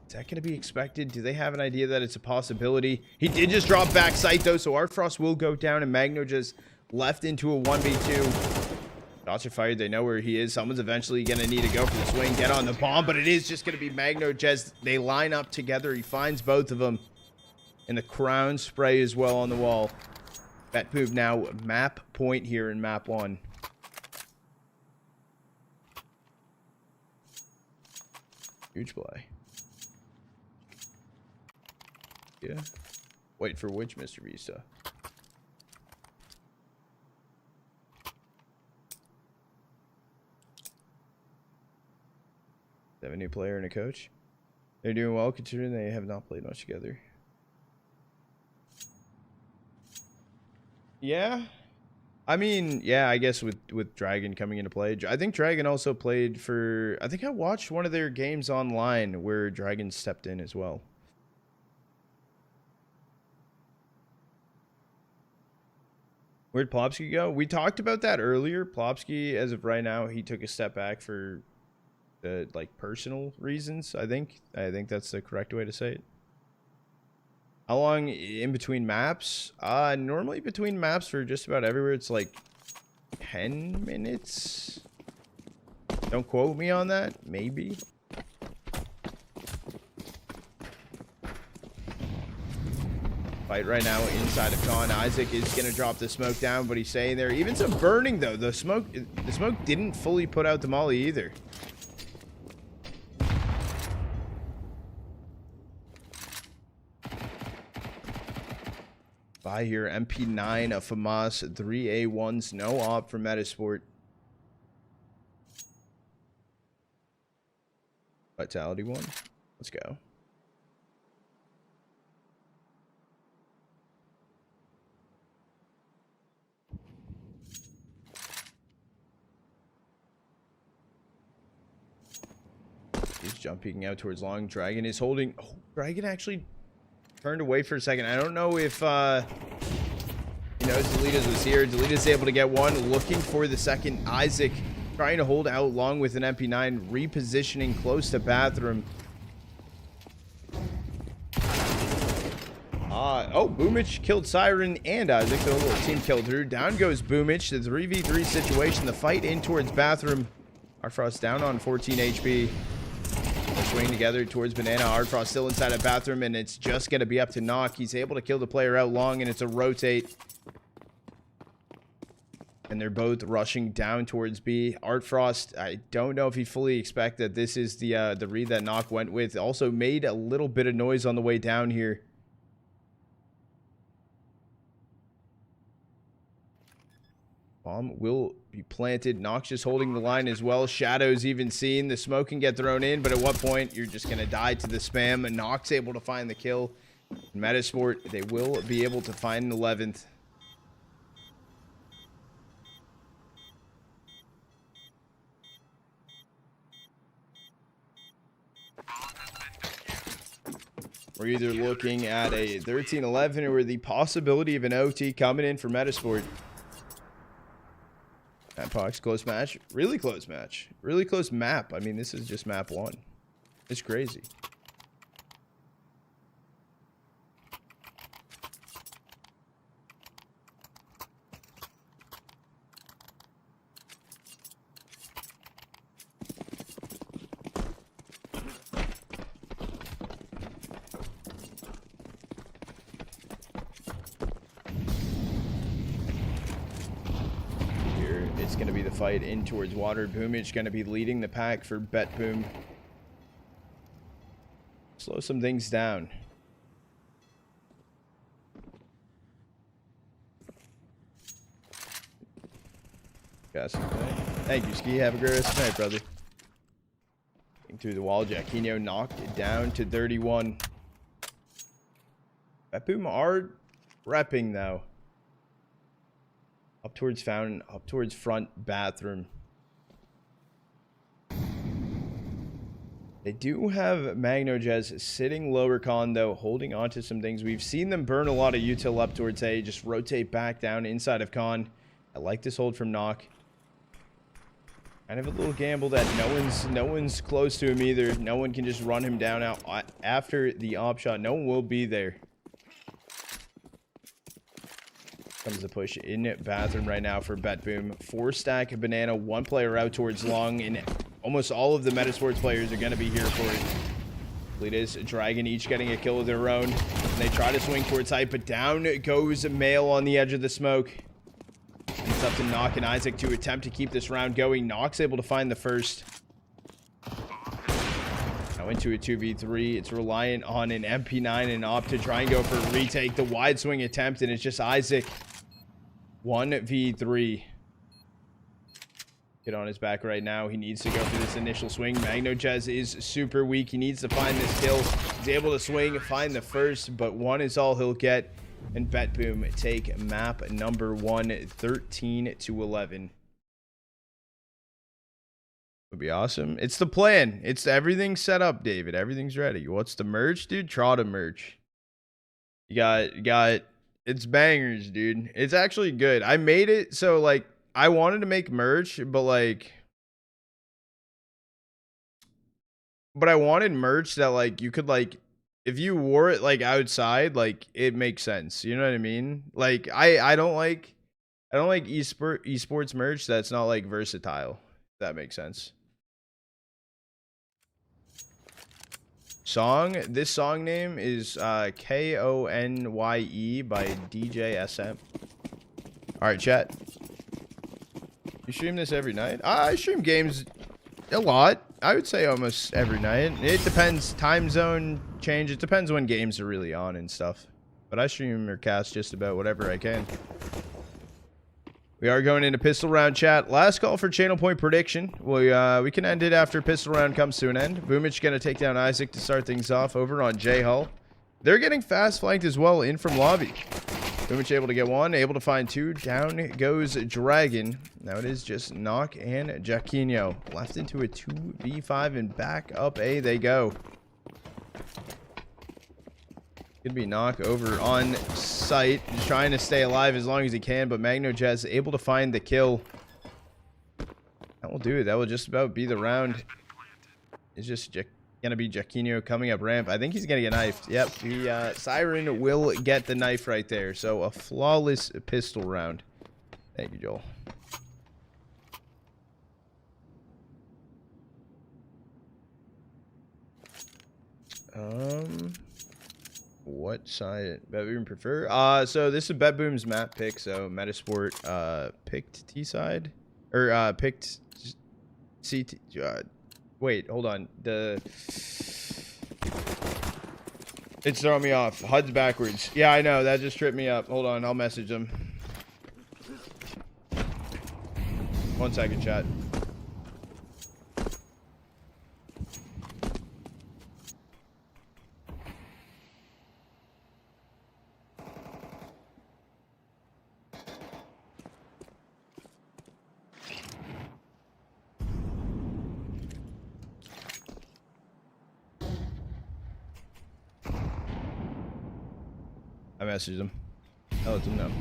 Is that going to be expected? Do they have an idea that it's a possibility? He did just drop back site though, so Artfrost will go down and Magnojez left into a 1v2. Shots are fired. They know where he is. Someone's eventually going to need to go for the swing, get on the bomb, but it is just going to be Magnojez. They line up together. He finds both of them. And the crown spray as well on the wall. BetBoom now map point here in map 1. Huge play. Yeah. Wait for which, Mr. Vista? They have a new player and a coach. They're doing well considering they have not played much together. Yeah, I mean, yeah, I guess with Dragon coming into play, I think Dragon also played for, I think I watched one of their games online where Dragon stepped in as well. Where'd Plopsky go? We talked about that earlier. Plopsky, as of right now, he took a step back for the, like, personal reasons, I think. I think that's the correct way to say it. How long in between maps? Normally between maps for just about everywhere, it's like 10 minutes. Don't quote me on that. Maybe. Fight right now inside of Con. Isak is going to drop the smoke down, but he's staying there. Even some burning, though. The smoke didn't fully put out the molly either. buy here. MP9, a FAMAS, 3A1s, no op for Metizport. Vitality one. Let's go. He's jumping out towards long. Dragon is holding. Oh, Dragon actually turned away for a second. I don't know if you know, Deletas was here. Deletas able to get one. Looking for the second. Isak trying to hold out long with an MP9. Repositioning close to bathroom. Oh, Boomich killed Siren and Isak. The little team kill through. Down goes Boomich. The 3v3 situation. The fight in towards bathroom. Artfrost down on 14 HP. They're swinging together towards Banana. Artfrost still inside a bathroom, and it's just going to be up to Knock. He's able to kill the player out long, and it's a rotate. And they're both rushing down towards B. Artfrost, I don't know if he fully expects that this is the read that Knock went with. Also made a little bit of noise on the way down here. Bomb will be planted. Nox just holding the line as well. Shadows even seen. The smoke can get thrown in, but at what point you're just going to die to the spam. And Nox able to find the kill. In Metizport, they will be able to find an 11th. We're either looking at a 13-11 or the possibility of an OT coming in for Metizport. Pox, close match. Really close match. Really close map. I mean, this is just map 1. It's crazy. It's going to be the fight in towards water. Boomage going to be leading the pack for BetBoom. Slow some things down. Thank you, Ski. Have a great rest of the night, brother. Through the wall, Jackinho knocked it down to 31. BetBoom are repping, though. Up towards fountain, up towards front bathroom. They do have Magnojez sitting lower con, though, holding on to some things. We've seen them burn a lot of util up towards A, just rotate back down inside of con. I like this hold from Knock. Kind of a little gamble that no one's close to him either. No one can just run him down out after the op shot. No one will be there. Comes the push in bathroom right now for BetBoom. 4-stack banana, 1 player out towards long, and almost all of the Metasports players are going to be here for it. Leaders, Dragon, each getting a kill of their own. And they try to swing towards height, but down goes Mail on the edge of the smoke. And it's up to Knock and Isak to attempt to keep this round going. Knock's able to find the first. Now into a 2v3. It's reliant on an MP9 and op to try and go for a retake. The wide swing attempt, and it's just Isak. 1v3. Get on his back right now. He needs to go for this initial swing. Magnojez is super weak. He needs to find this kill. He's able to swing, find the first, but 1 is all he'll get. And BetBoom take map number 1, 13-11. Would be awesome. It's the plan. It's everything set up, David. Everything's ready. What's the merch, dude? Try to merch. You got it's bangers, dude. It's actually good. I made it so like I wanted to make merch, but I wanted merch that like you could like if you wore it like outside, like it makes sense. You know what I mean? Like I don't like esports merch that's not like versatile. If that makes sense. This song name is Konye by DJ SM. Alright, chat. You stream this every night? I stream games a lot. I would say almost every night. It depends. Time zone change. It depends when games are really on and stuff. but I stream or cast just about whatever I can. We are going into pistol round, chat. Last call for channel point prediction. We can end it after pistol round comes to an end. Boomich going to take down Isaac to start things off over on J Hull. They're getting fast flanked as well in from lobby. Boomich able to get one, able to find two. Down goes Dragon. Now it is just Knock and Jackinho. Left into a 2v5 and back up A they go. Could be Knock over on site, just trying to stay alive as long as he can, but Magnojez able to find the kill. That will do it. That will just about be the round. It's just gonna be Jackinho coming up ramp. I think he's gonna get knifed. Yep, the Siren will get the knife right there. So a flawless pistol round. Thank you, Joel. What side BetBoom prefer? So this is BetBoom's map pick. So Metizport picked T side or picked CT. Wait, hold on. It's throwing me off. HUD's backwards. Yeah, I know. That just tripped me up. Hold on, I'll message them. 1 second, chat. I messaged him. I'll let them know.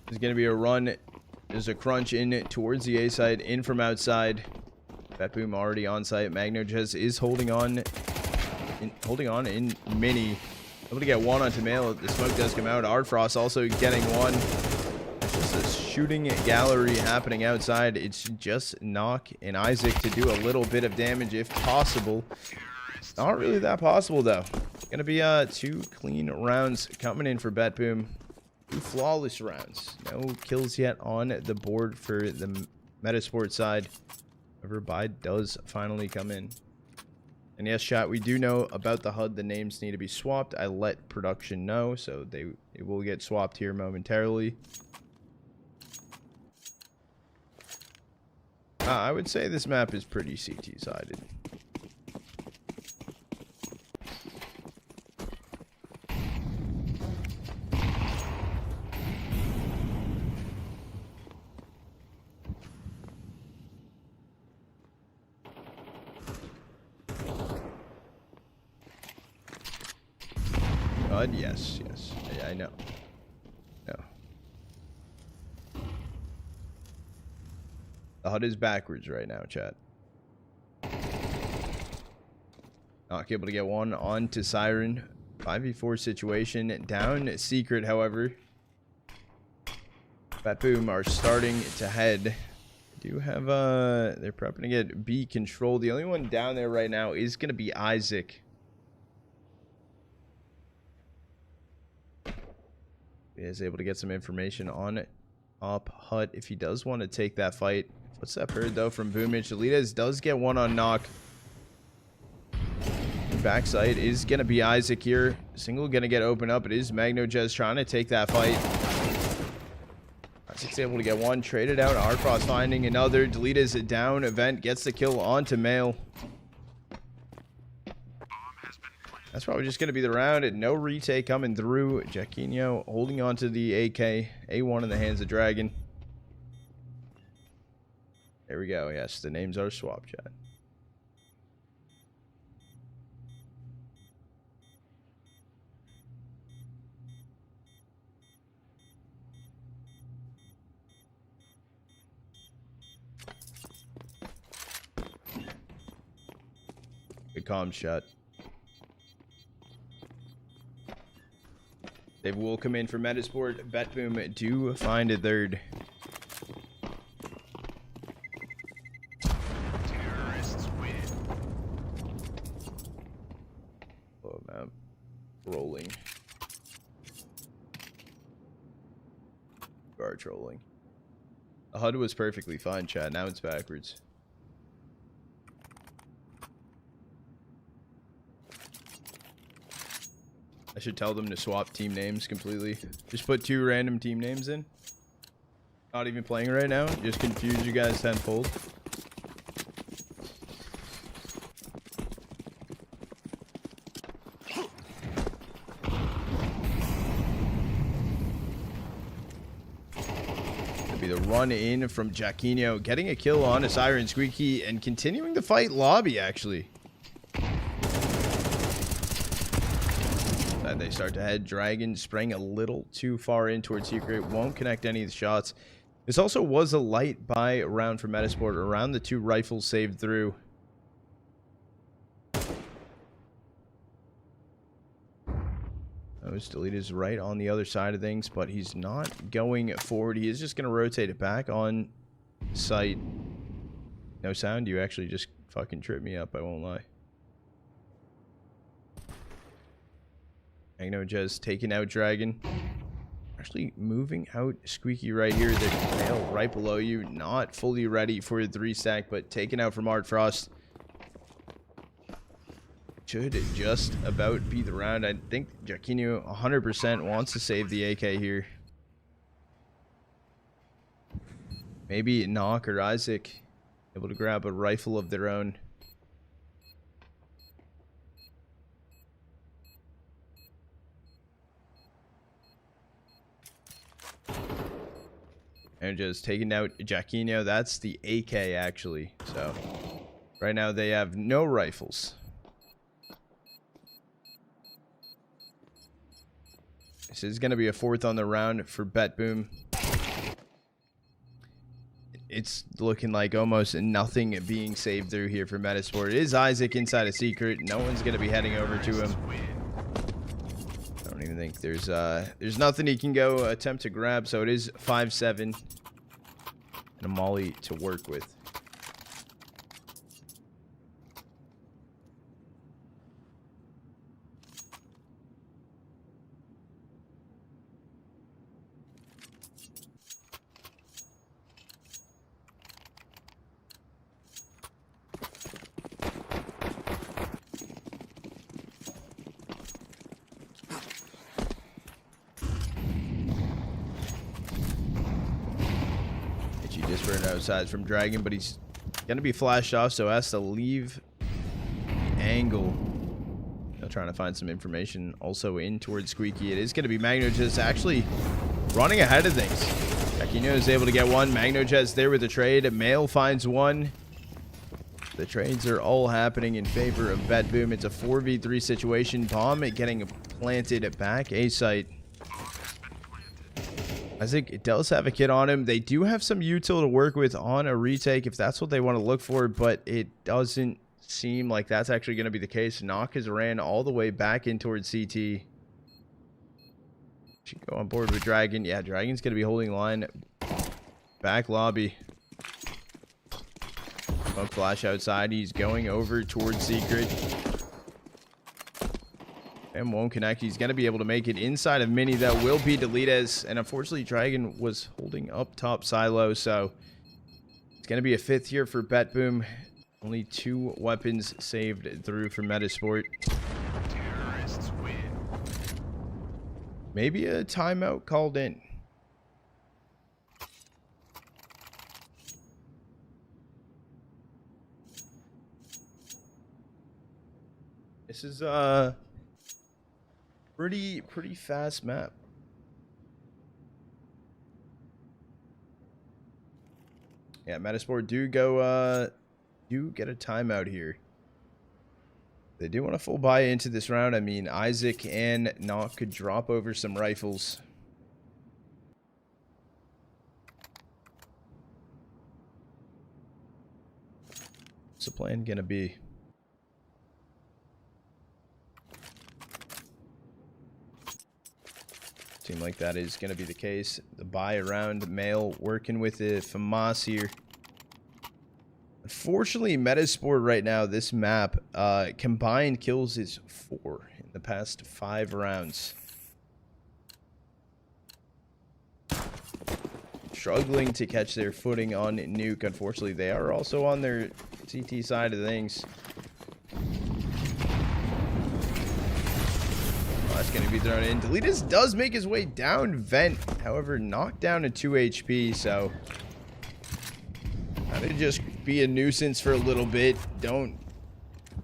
There's going to be a run. There's a crunch in towards the A side, in from outside. BetBoom already on site. Magnojez is holding on in mini. Able to get one onto Mail. The smoke does come out. Ardfrost also getting one. There's just a shooting gallery happening outside. It's just Knock and Isaac to do a little bit of damage if possible. Not really that possible, though. Gonna be 2 clean rounds coming in for BetBoom. 2 flawless rounds. No kills yet on the board for the Metizport side. However, buy does finally come in. And yes, chat, we do know about the HUD. The names need to be swapped. I let production know, so it will get swapped here momentarily. I would say this map is pretty CT-sided. Yes, yes. Yeah, I know. No. The HUD is backwards right now, chat. Not able to get one onto Siren. 5v4 situation. Down Secret, however. BetBoom are starting to head. Do have they're prepping to get B control. The only one down there right now is gonna be Isaac. He is able to get some information on it. Up Hut if he does want to take that fight. Footstep heard though from Boomich. Elitas does get one on Knock. Backside is going to be Isaac here. Single going to get open up. It is Magnojez trying to take that fight. Isaac's able to get one. Traded out. Ardfrost finding another. Deletas it down. Event gets the kill onto Mail. That's probably just going to be the round. No retake coming through. Jackinho holding on to the AK. A1 in the hands of Dragon. There we go. Yes, the names are swapped, chat. Good comms, chat. They will come in for Metizport. BetBoom do find a third. Terrorists win. Oh, map. Rolling. Guard trolling. The HUD was perfectly fine, chat. Now it's backwards. should tell them to swap team names completely. Just put 2 random team names in. Not even playing right now. Just confuse you guys tenfold. It'll be the run in from Jackinho, getting a kill on a Siren Squeaky and continuing the fight lobby actually. They start to head. Dragon spraying a little too far in towards Secret. Won't connect any of the shots. This also was a light buy round for Metizport. Around the 2 rifles saved through. Delete is right on the other side of things, but he's not going forward. He is just going to rotate it back on site. No sound? You actually just fucking tripped me up, I won't lie. Magnojez taking out Dragon. Actually moving out Squeaky right here. The tail right below you. Not fully ready for a 3-stack, but taken out from Art Frost. Should just about be the round. I think Jackinho 100% wants to save the AK here. Maybe Nuke or Isak able to grab a rifle of their own. And just taking out Jackinho. That's the AK actually. So right now they have no rifles. This is going to be a 4th on the round for BetBoom. It's looking like almost nothing being saved through here for Metizport. It is Isak inside a secret. No one's going to be heading over to him. I don't even think there's nothing he can go attempt to grab. So it is 5-7 and a molly to work with. Just for an outside from Dragon, but he's gonna be flashed off, so has to leave the angle. Still trying to find some information also in towards Squeaky. It is gonna be Magnojez actually running ahead of things. Jackinho is able to get one. Magnojez there with the trade. Mail finds one. The trades are all happening in favor of BetBoom. It's a 4v3 situation. Bomb getting planted back A site. Isak does have a kit on him. They do have some util to work with on a retake if that's what they want to look for, but it doesn't seem like that's actually going to be the case. Nuke has ran all the way back in towards CT. Should go on board with Dragon. Yeah, Dragon's going to be holding line. Back lobby. Smoke flash outside. He's going over towards Secret. And won't connect. He's going to be able to make it inside of Mini. That will be Deletes. And unfortunately, Dragon was holding up top silo. So it's going to be a 5th here for BetBoom. Only 2 weapons saved through from Metizport. Terrorists win. Maybe a timeout called in. This is pretty fast map. Yeah, Metizport do get a timeout here. They do want to full buy into this round. I mean, Isak and Nuke could drop over some rifles. What's the plan gonna be? Seem like that is going to be the case. The buy around Mail working with the FAMAS here. Unfortunately, Metizport right now, this map, combined kills is 4 in the past 5 rounds. Struggling to catch their footing on Nuke. Unfortunately, they are also on their CT side of things. going to be thrown in. Deletus does make his way down vent. However, knocked down to 2 HP. So, try to just be a nuisance for a little bit. Don't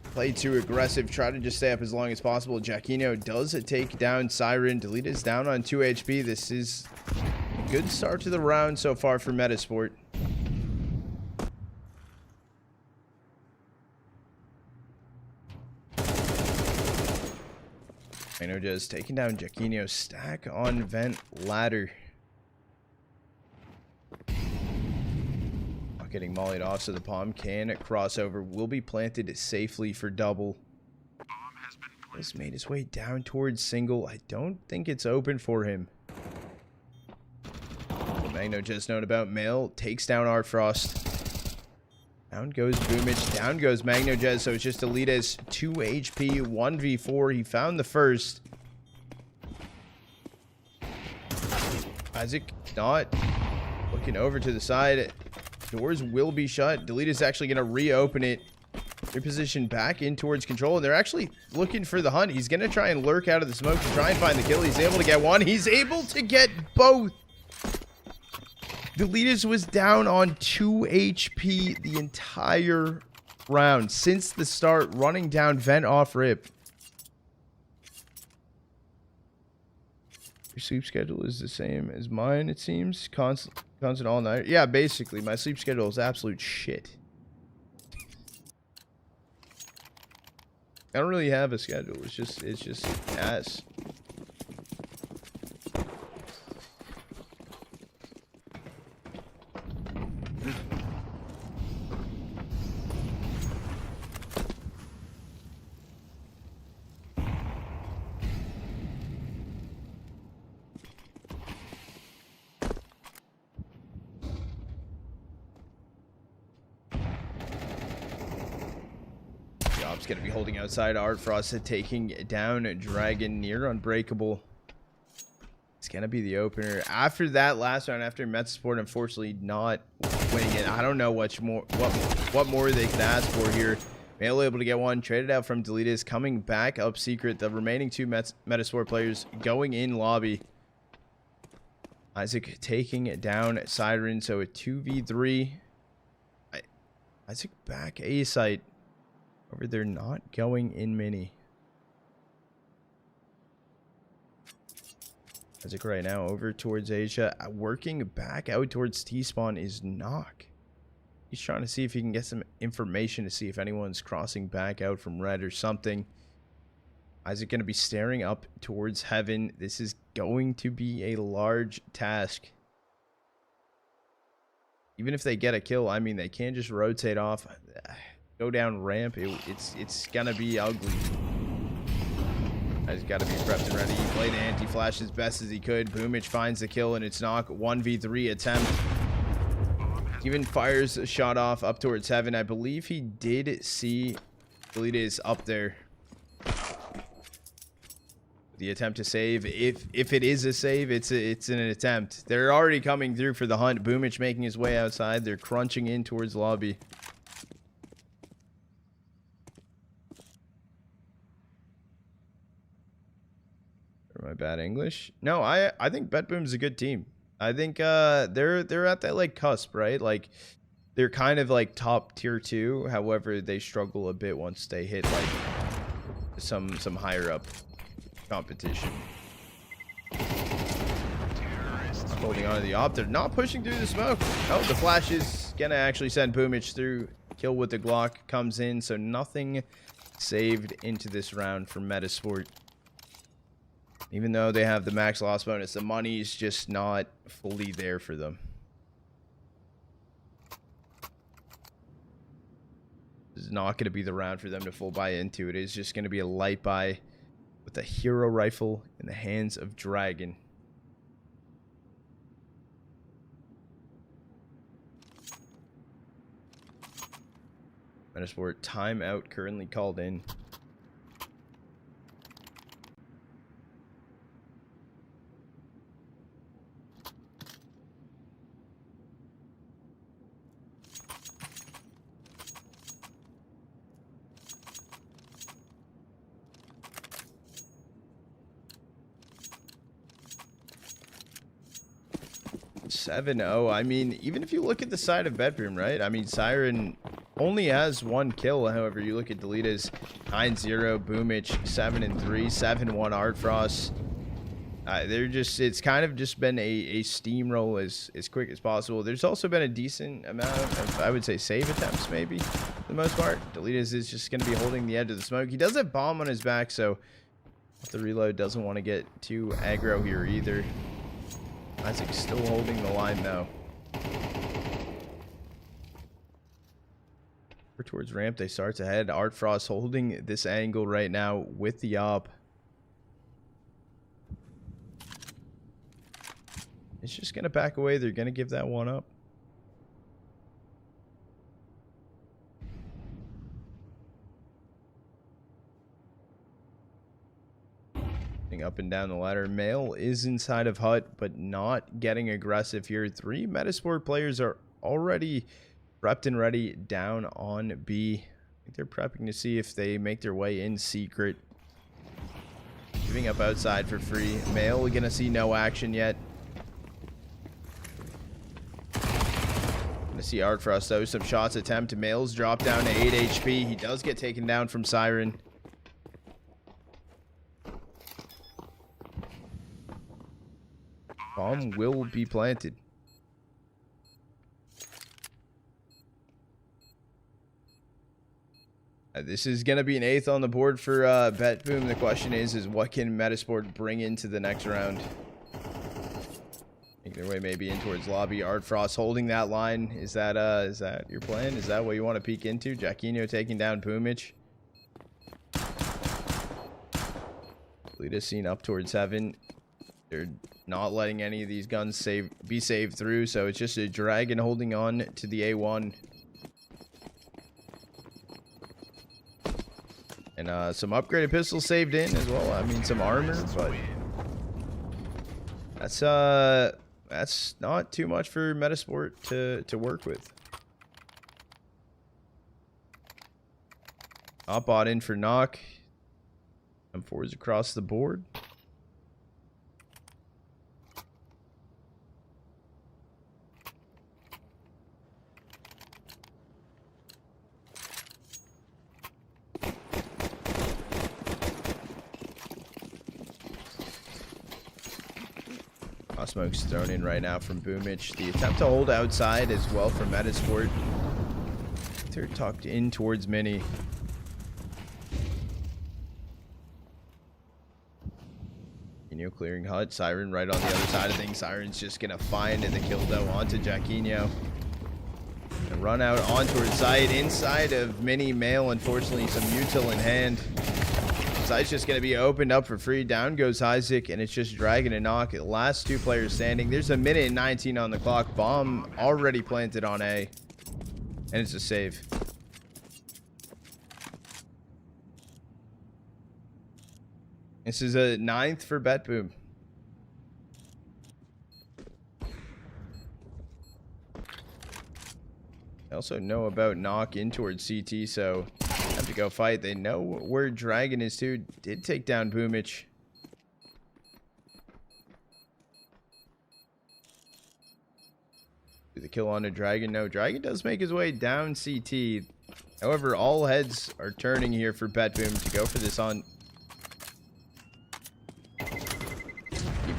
play too aggressive. Try to just stay up as long as possible. Jackinho does take down Siren. Deletus down on 2 HP. This is a good start to the round so far for Metizport. Magnojez taking down Jackinho. Stack on vent ladder. Not getting mollied off, so the palm can crossover. Will be planted safely for double. Has made his way down towards single. I don't think it's open for him. Magnojez known about Mail. Takes down Artfrost. Down goes Boomich. Down goes Magnojez. So it's just Elita's 2 HP, 1v4. He found the first. Isak not looking over to the side. Doors will be shut. Delita's actually going to reopen it. Reposition back in towards control. And they're actually looking for the hunt. He's going to try and lurk out of the smoke to try and find the kill. He's able to get one. He's able to get both. Deletus was down on 2 HP the entire round since the start, running down vent off rip. Your sleep schedule is the same as mine, it seems. Constant all night. Yeah, basically, my sleep schedule is absolute shit. I don't really have a schedule. It's just ass. Going to be holding outside. Artfrost taking down Dragon near unbreakable. It's going to be the opener. After that last round, after Metizport unfortunately not winning it, I don't know what more they can ask for here. Mail able to get one. Traded out from Deletus. Coming back up secret. The remaining 2 Metizport players going in lobby. Isak taking down Siren. So a 2v3. Isak back A site. Over there, not going in mini. Isak right now over towards Asia. Working back out towards T-spawn is Knock. He's trying to see if he can get some information to see if anyone's crossing back out from red or something. Isak going to be staring up towards heaven. This is going to be a large task. Even if they get a kill, I mean, they can't just rotate off. Go down ramp. It's gonna be ugly. He's got to be prepped and ready. He played anti-flash as best as he could. Boomich finds the kill, and it's Knock. 1v3 attempt. Even fires a shot off up towards heaven. I believe he did see Deletus up there. The attempt to save. If it is a save, it's an attempt. They're already coming through for the hunt. Boomich making his way outside. They're crunching in towards lobby. My bad English. No, I think BetBoom's a good team. I think they're at that like cusp, right? Like they're kind of like top tier 2. However, they struggle a bit once they hit like some higher up competition. Holding on to the op. They're not pushing through the smoke. Oh, the flash is gonna actually send Boomich through. Kill with the Glock comes in, so nothing saved into this round for Metizport. Even though they have the max loss bonus, the money's just not fully there for them. This is not going to be the round for them to full buy into. It is just going to be a light buy with a hero rifle in the hands of Dragon. Metizport timeout currently called in. 7-0. I mean, even if you look at the side of BetBoom, right? I mean, Siren only has 1 kill. However, you look at Delita's 9-0, Boomich 7-3, 7-1 Artfrost. It's kind of just been a steamroll as quick as possible. There's also been a decent amount of, I would say, save attempts, maybe, for the most part. Delita's is just going to be holding the edge of the smoke. He does have bomb on his back, so the reload doesn't want to get too aggro here either. Isaac's still holding the line, though. Towards ramp, they start ahead. Artfrost holding this angle right now with the op. It's just going to back away. They're going to give that one up. Up and down the ladder. Male is inside of hut, but not getting aggressive here. 3 Metizport players are already prepped and ready down on B. I think they're prepping to see if they make their way in secret. Giving up outside for free. Male, we're gonna see no action yet. Gonna see Artfrost though. Some shots attempt. Male's drop down to 8 HP. He does get taken down from Siren. Bomb will be planted. This is going to be an 8th on the board for BetBoom. The question is what can Metizport bring into the next round? Make their way maybe in towards lobby. Artfrost holding that line. Is that your plan? Is that what you want to peek into? Jackinho taking down Boomich. Lita seen up towards 7. They're not letting any of these guns be saved through, so it's just a dragon holding on to the A1. And some upgraded pistols saved in as well. I mean, some armor, but that's not too much for Metizport to work with. Not bought in for Nuke. M4s across the board. Smoke's thrown in right now from Boomich. The attempt to hold outside as well from Metizport. They're tucked in towards Mini. Jackinho clearing hut. Siren right on the other side of things. Siren's just gonna find the kill though onto Jackinho. And run out on towards side. Inside of Mini Male, unfortunately, some util in hand. Side's just going to be opened up for free. Down goes Isaac, and it's just Dragon and Knock. Last 2 players standing. There's a minute and 19 on the clock. Bomb already planted on A. And it's a save. This is a 9th for BetBoom. I also know about Knock in towards CT, so have to go fight. They know where Dragon is too. Did take down Boomich. Do the kill on a Dragon? No, Dragon does make his way down CT. However, all heads are turning here for BetBoom to go for this on.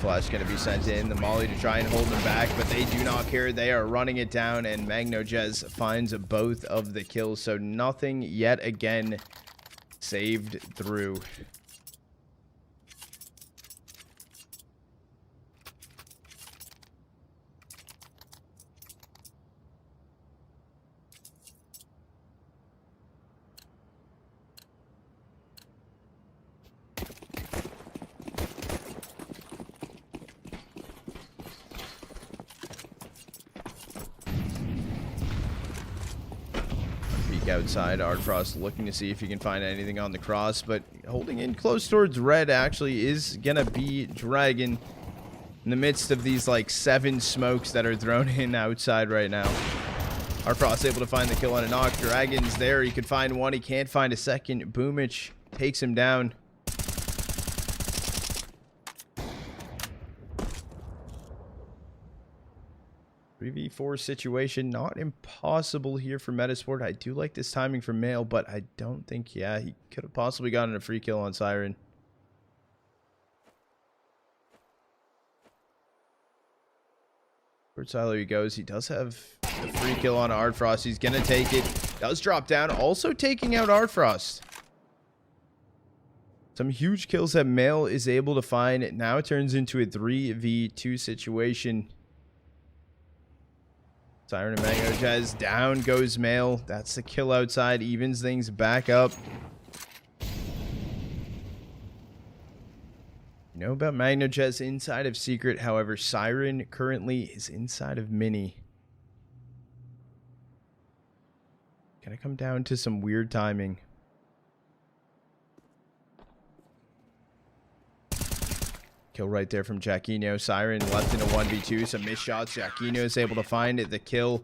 Flash going to be sent in. The molly to try and hold them back, but they do not care. They are running it down, and Magnojez finds both of the kills. So nothing yet again saved through. Outside, Artfrost looking to see if he can find anything on the cross, but holding in close towards red actually is gonna be Dragon in the midst of these like 7 smokes that are thrown in outside right now. Artfrost able to find the kill on a Knock. Dragon's there. He could find one. He can't find a second. Boomich takes him down. 3v4 situation, not impossible here for Metizport. I do like this timing from Male, but I don't think, yeah, he could have possibly gotten a free kill on Siren. Towards silo he goes. He does have the free kill on Ardfrost. He's going to take it. Does drop down. Also taking out Ardfrost. Some huge kills that Male is able to find. Now it turns into a 3v2 situation. Siren and Magnojez. Down goes Male. That's the kill outside. Evens things back up. You know about Magnojez inside of Secret. However, Siren currently is inside of Mini. Gonna come down to some weird timing. Kill right there from Jackinho. Siren left in a 1v2. Some missed shots. Jackinho is able to find the kill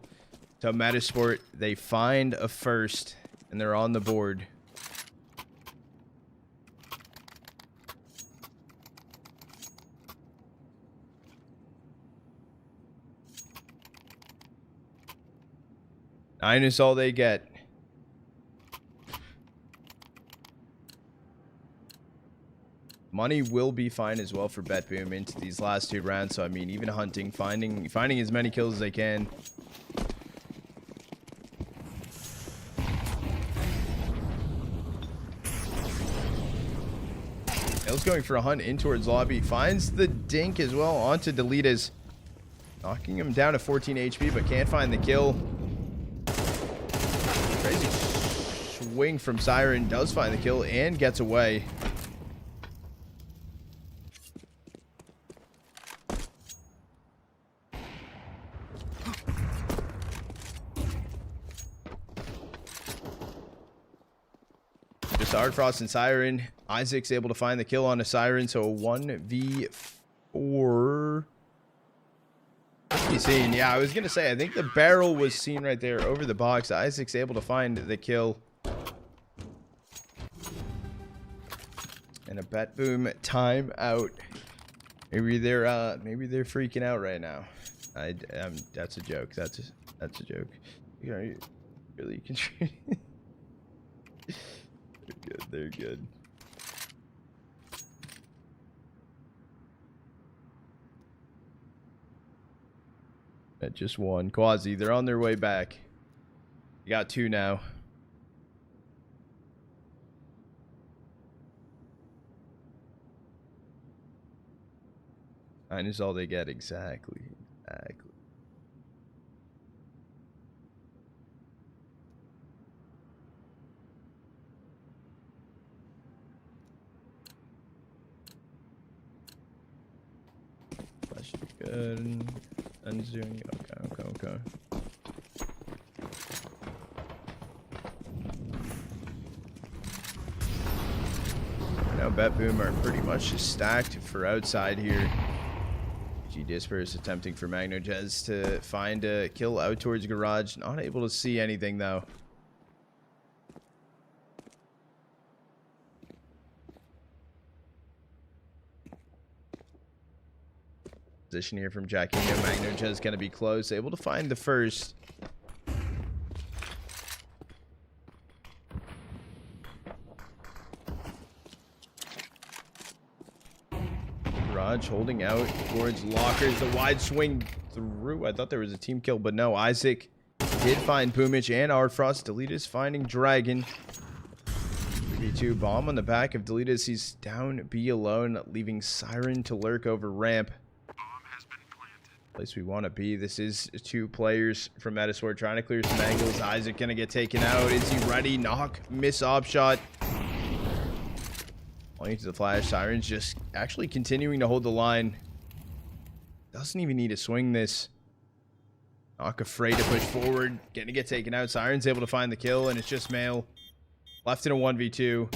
to Metizport. They find a first, and they're on the board. Nine is all they get. Money will be fine as well for BetBoom into these last two rounds. So I mean, even hunting, finding as many kills as they can. Hale's going for a hunt in towards lobby. Finds the dink as well onto Deletas. Knocking him down to 14 HP, but can't find the kill. Crazy swing from Siren. Does find the kill and gets away. Just Ardfrost and Siren. Isaac's able to find the kill on a Siren, so a 1v4. Seen. Yeah, I was gonna say, I think the barrel was seen right there over the box. Isaac's able to find the kill. And a BetBoom timeout. Maybe they're freaking out right now. That's a joke. That's a joke. You know, you really can. They're good. They're good. At just one. Quasi, they're on their way back. You got two now. Nine is all they get. Exactly. Exactly. That's good. Unzooming. Okay. Now BetBoom are pretty much just stacked for outside here. Disperse attempting for Magnojez to find a kill out towards Garage. Not able to see anything though. Position here from Jackinho. Magnojez going to be close. Able to find the first. Mirage holding out towards lockers. The wide swing through. I thought there was a team kill, but no. Isaac did find Boomich and Ardfrost. Deletas finding Dragon. 3v2 bomb on the back of Deletas. He's down B alone, leaving Siren to lurk over ramp. Place we want to be. This is two players from Metizport trying to clear some angles. Isaac gonna get taken out. Is he ready? Knock, miss op shot. Only to the flash. Siren's just actually continuing to hold the line. Doesn't even need to swing this. Knock afraid to push forward. Gonna get taken out. Siren's able to find the kill, and it's just Male. Left in a 1v2.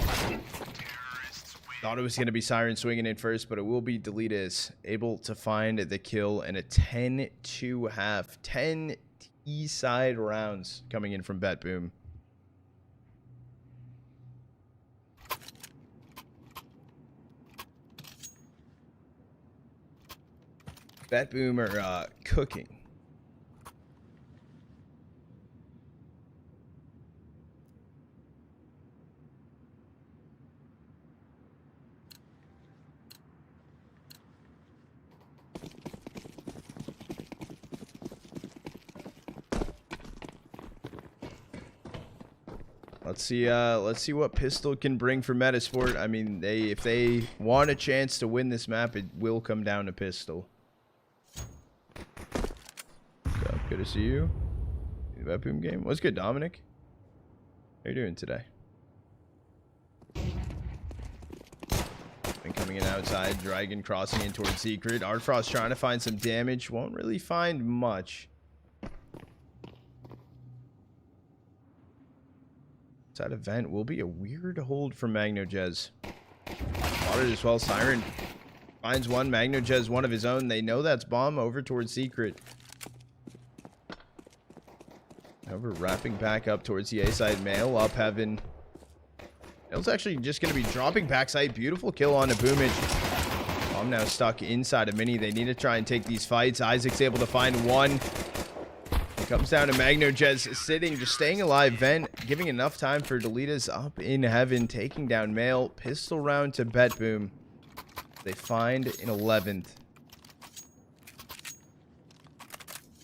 Thought it was going to be Siren swinging in first, but it will be Deletas able to find the kill and a 10-2 half. 10 T-side rounds coming in from BetBoom. BetBoom are cooking. Let's see what Pistol can bring for Metizport. I mean, if they want a chance to win this map, it will come down to Pistol. What's up? Good to see you. The BetBoom game. What's good, Dominic? How you doing today? Been coming in outside. Dragon crossing in towards Secret. Artfrost trying to find some damage. Won't really find much. That event will be a weird hold from Magnojez. Spotted as well. Siren finds one. Magnojez, one of his own. They know that's bomb over towards Secret. Over wrapping back up towards the A side. Mail up heaven. Mail's actually just going to be dropping backside. Beautiful kill on a Boomage. Bomb now stuck inside of Mini. They need to try and take these fights. Isaac's able to find one. Comes down to Magnojez sitting, just staying alive. Vent giving enough time for Delita's up in heaven, taking down Mail. Pistol round to BetBoom. They find in 11th.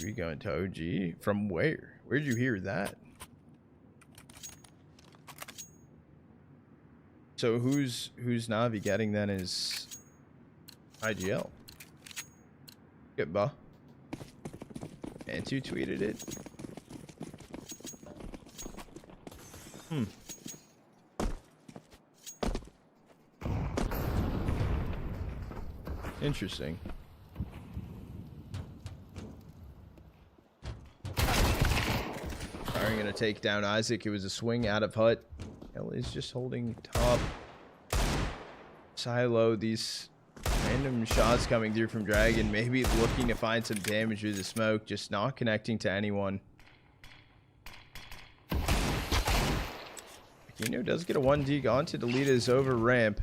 We going to OG from where? Where'd you hear that? So who's Navi getting then is IGL. Good, bah. And you tweeted it. Interesting. Are gonna take down Isaac. It was a swing out of hut. Hell is just holding top. Silo. These random shots coming through from Dragon. Maybe looking to find some damage through the smoke. Just not connecting to anyone. Jackinho does get a 1D onto Delita's over ramp.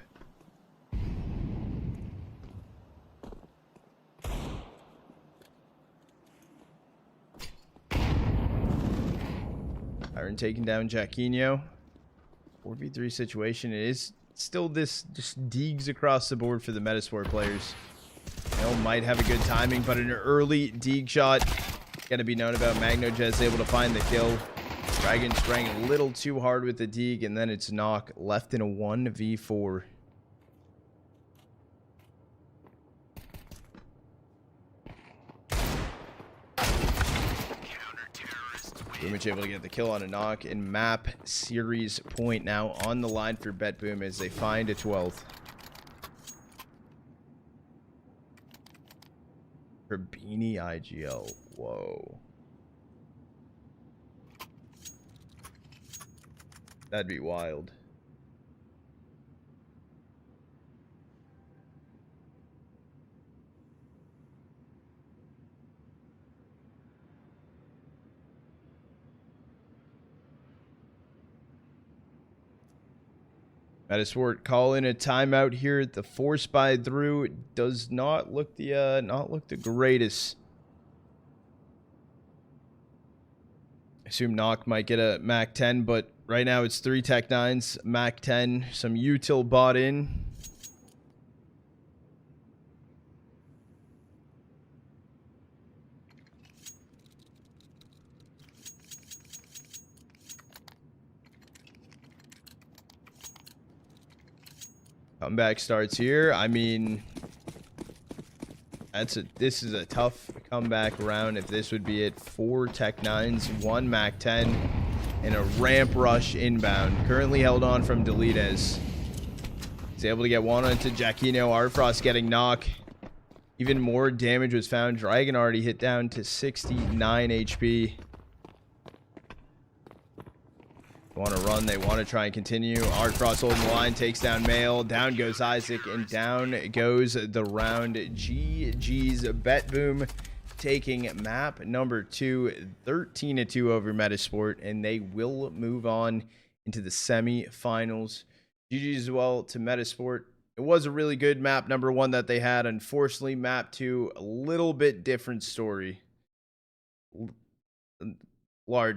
Iron taking down Jackinho. 4v3 situation. It is still this just digs across the board for the Metizport players. Hell might have a good timing, but an early dig shot. Got to be known about. Magnojez able to find the kill. Dragon sprang a little too hard with the dig, and then it's Knock left in a 1v4. Boomage able to get the kill on a Knock, and map series point now on the line for BetBoom as they find a 12th. For Beanie IGL. Whoa. That'd be wild. Metizport calling a timeout here. The force buy through does not look the greatest. I assume Knock might get a Mac 10, but right now it's 3 Tech 9s, Mac 10, some util bought in. Comeback starts here. I mean, this is a tough comeback round. If this would be it, 4 Tech 9s, 1 Mac 10, and a ramp rush inbound. Currently held on from Delitez. He's able to get one onto Jackinho. Artfrost getting Knock. Even more damage was found. Dragon already hit down to 69 HP. They want to run. They want to try and continue. Artfrost holding the line. Takes down Mail. Down goes Isaac. And down goes the round. GG's BetBoom taking map number 2. 13-2 over Metizport. And they will move on into the semi-finals. GG's as well to Metizport. It was a really good map number 1 that they had. Unfortunately, map 2, a little bit different story. Large.